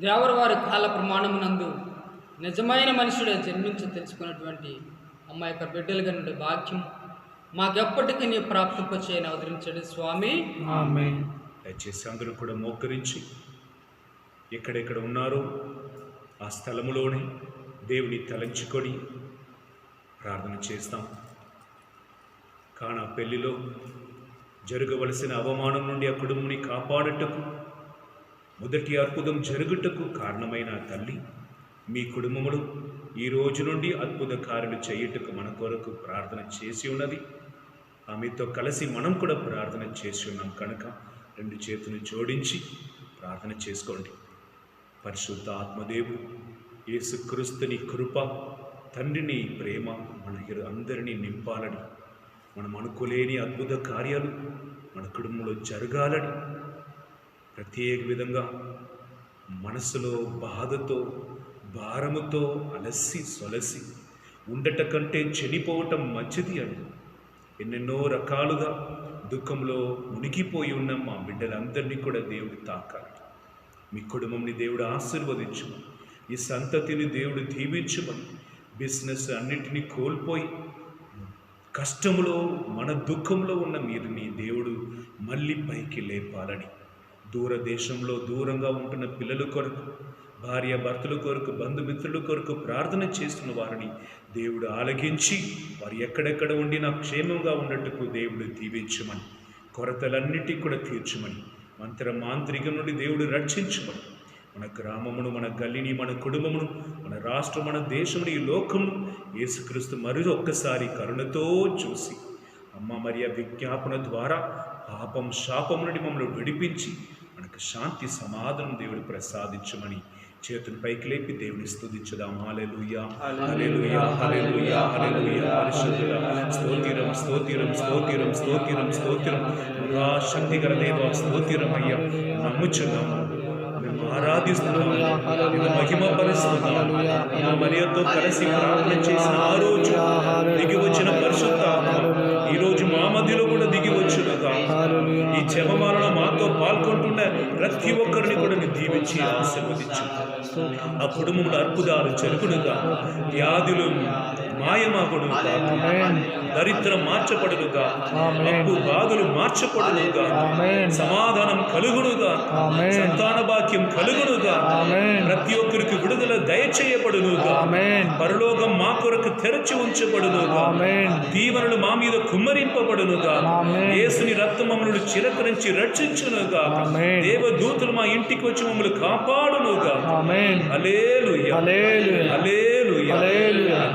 దేవరవారి కాల ప్రమాణమునందు నిజమైన మనుషుడే జన్మించి తెలుసుకున్నటువంటి అమ్మ యొక్క బిడ్డలుగా నుండి భాగ్యం మాకెప్పటికీ నీ ప్రాప్తింపచేయని అవతరించండి స్వామి. ఆమేన్. దయచేసి అందరూ కూడా మోకరించి ఎక్కడెక్కడ ఉన్నారో ఆ స్థలములోనే దేవుని తలంచుకొని ప్రార్థన చేస్తాం. కానా పెళ్లిలో జరగవలసిన అవమానం నుండి ఆ కుటుంబాన్ని కాపాడుటకు మొదటి అద్భుతం జరుగుటకు కారణమైన తల్లి మీ కుటుంబములు ఈ రోజు నుండి అద్భుత కార్యాలు చేయుటకు మన కొరకు ప్రార్థన చేసి ఉన్నది. ఆమెతో కలిసి మనం కూడా ప్రార్థన చేసి ఉన్నాం కనుక రెండు చేతులు జోడించి ప్రార్థన చేసుకోండి. పరిశుద్ధ ఆత్మదేవుడు యేసుక్రీస్తుని కృప, తండ్రిని ప్రేమ మన అందరినీ నింపాలని, మనం అనుకోలేని అద్భుత కార్యాలు మన కుటుంబంలో జరగాలని, ప్రత్యేక విధంగా మనసులో బాధతో భారముతో అలసి సొలసి ఉండట కంటే చనిపోవటం మంచిది అని ఎన్నెన్నో రకాలుగా దుఃఖంలో మునిగిపోయి ఉన్న మా బిడ్డలందరినీ కూడా దేవుడు తాకాలి. మీ కుటుంబంని దేవుడు ఆశీర్వదించమని, ఈ సంతతిని దేవుడు దీవించమని, బిజినెస్ అన్నింటినీ కోల్పోయి కష్టములో మన దుఃఖంలో ఉన్న మీరుని దేవుడు మళ్ళీ పైకి లేపాలని, దూరదేశంలో దూరంగా ఉంటున్న పిల్లల కొరకు, భార్య భర్తల కొరకు, బంధుమిత్రుల కొరకు ప్రార్థన చేస్తున్న వారిని దేవుడు ఆలకించి వారు ఎక్కడెక్కడ ఉండినా క్షేమంగా ఉన్నట్టుకు దేవుడు దీవించమని, కొరతలన్నిటికీ కూడా తీర్చమని, మాంత్రిక నుండి దేవుడు రక్షించమని, మన గ్రామమును, మన గల్లిని, మన కుటుంబమును, మన రాష్ట్రం, మన దేశమును, ఈ లోకమును యేసుక్రీస్తు ఒక్కసారి కరుణతో చూసి అమ్మ మరియ విజ్ఞాపన ద్వారా పాపం శాపం నుండి మమ్మల్ని విడిపించి మనకు శాంతి సమాధానం దేవుడు ప్రసాదించమని చేతులు పైకి లేపి దేవుని స్తుతించుదాం. హల్లెలూయా హల్లెలూయా హల్లెలూయా హల్లెలూయా పరిశుద్ధుడా స్తోత్రం స్తోత్రం స్తోత్రం స్తోత్రం స్తోత్రం మహా శక్తిగల దేవా స్తోత్రం అయ్యా. నమ్ముచున్నాము, మేము ఆరాధిస్తున్నాము, నిన్ను మహిమపరుస్తున్నాము. మరియతో కలిసి ప్రార్థన చేసిన ఆ రోజు దిగి వచ్చిన పరిశుద్ధాత్మ ఈ రోజు మా మధ్యలో కూడా దిగి వచ్చునుగా. ఈ జపమాలలో మాతో పాల్గొంటున్న ప్రతి ఒక్కరిని కూడా నీ దీవించి ఆశీర్వదించు. ఆ కుటుంబంలో అద్భుతాలు జరుగునుగా, వ్యాధులు మాయమాగునుగా, దరిద్రం మార్చబడునుగా, అప్పు బాధలు మార్చబడునుగా, సమాధానం కలుగునుగా, సంతాన భాగ్యం కలుగునుగా, ప్రతి ఒక్కరికి విడుదల దయచేయబడునుగా, పరలోకం మా కొరకు తెరచి ఉంచబడునుగా, దీవెనలు మా మీద కుమ్మరింపబడునుగా, యేసుని రక్తం మమ్మల్ని చిరకరించి రక్షించునుగా, దేవదూతలు మా ఇంటికి వచ్చి మమ్మల్ని కాపాడునుగా. హల్లెలూయా హల్లెలూయా హల్లెలూయా.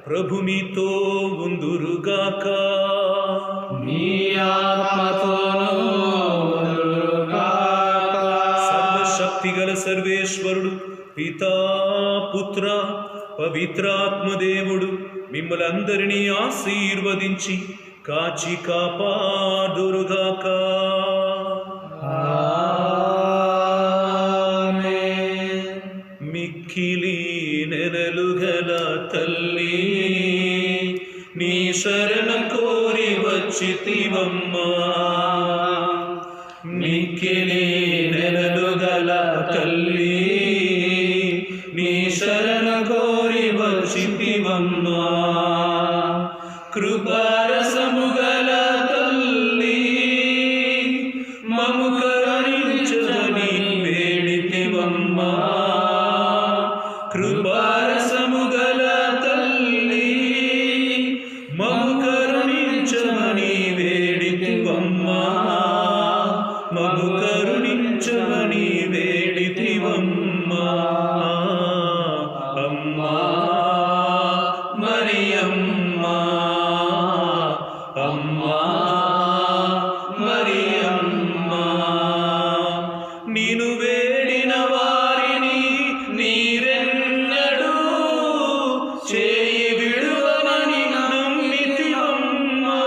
ప్రభు మీతో ఉందురుగాక, మీ ఆత్మతోనూ ఉందురుగాక. సర్వశక్తిగల సర్వేశ్వరుడు పితా పుత్ర పవిత్రాత్మ దేవుడు మిమ్మల్ని అందరినీ ఆశీర్వదించి కాచి కాపాడురుగాక. మిక్కిలి నెరలుగల తల్లి నీ శరణం కోరి వచ్చితివమ్మా. మిక్కిలి నెరలుగల తల్లి నీ శరణ కోరి వచ్చితివమ్మా. కృపారసముగల తల్లి మము కరుణించని వేడితివమ్మా. కృపారసముగల తల్లి మము కరుణించమని వేడితివమ్మా. మము కరుణించమని వేడితివమ్మా. అమ్మా మరియమ్మా, అమ్మా మరియమ్మా. నీను వేడిన వారిని నీరెన్నడూ చేయి విడువమని నమ్మితివమ్మా.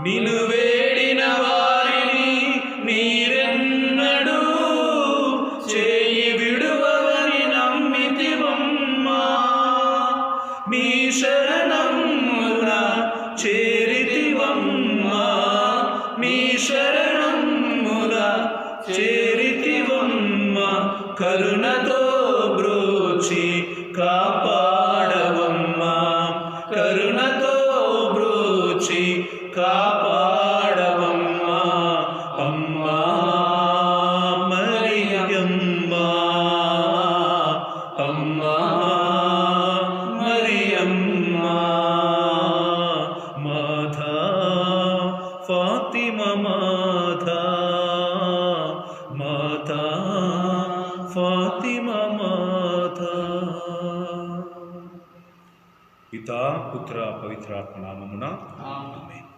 నీను వేడిన వారిని నీరెన్నడూ చేయి విడువమని నమ్మితివమ్మా. నీ శరణమున చేరితివమ్మా. నీ శరణమున చేరితివమ్మా. కరుణతో బ్రోచి కాపాడవమ్మా. కరుణతో బ్రోచి కాపాడవమ్మా. అమ్మా మరియమ్మా, అమ్మా మరియమ్మా. మాధా ఫాతిమా మాధా, మాతా ఫాతిమా మాధా. పితా పుత్ర పవిత్రాత్మ నామమున ఆమేన్.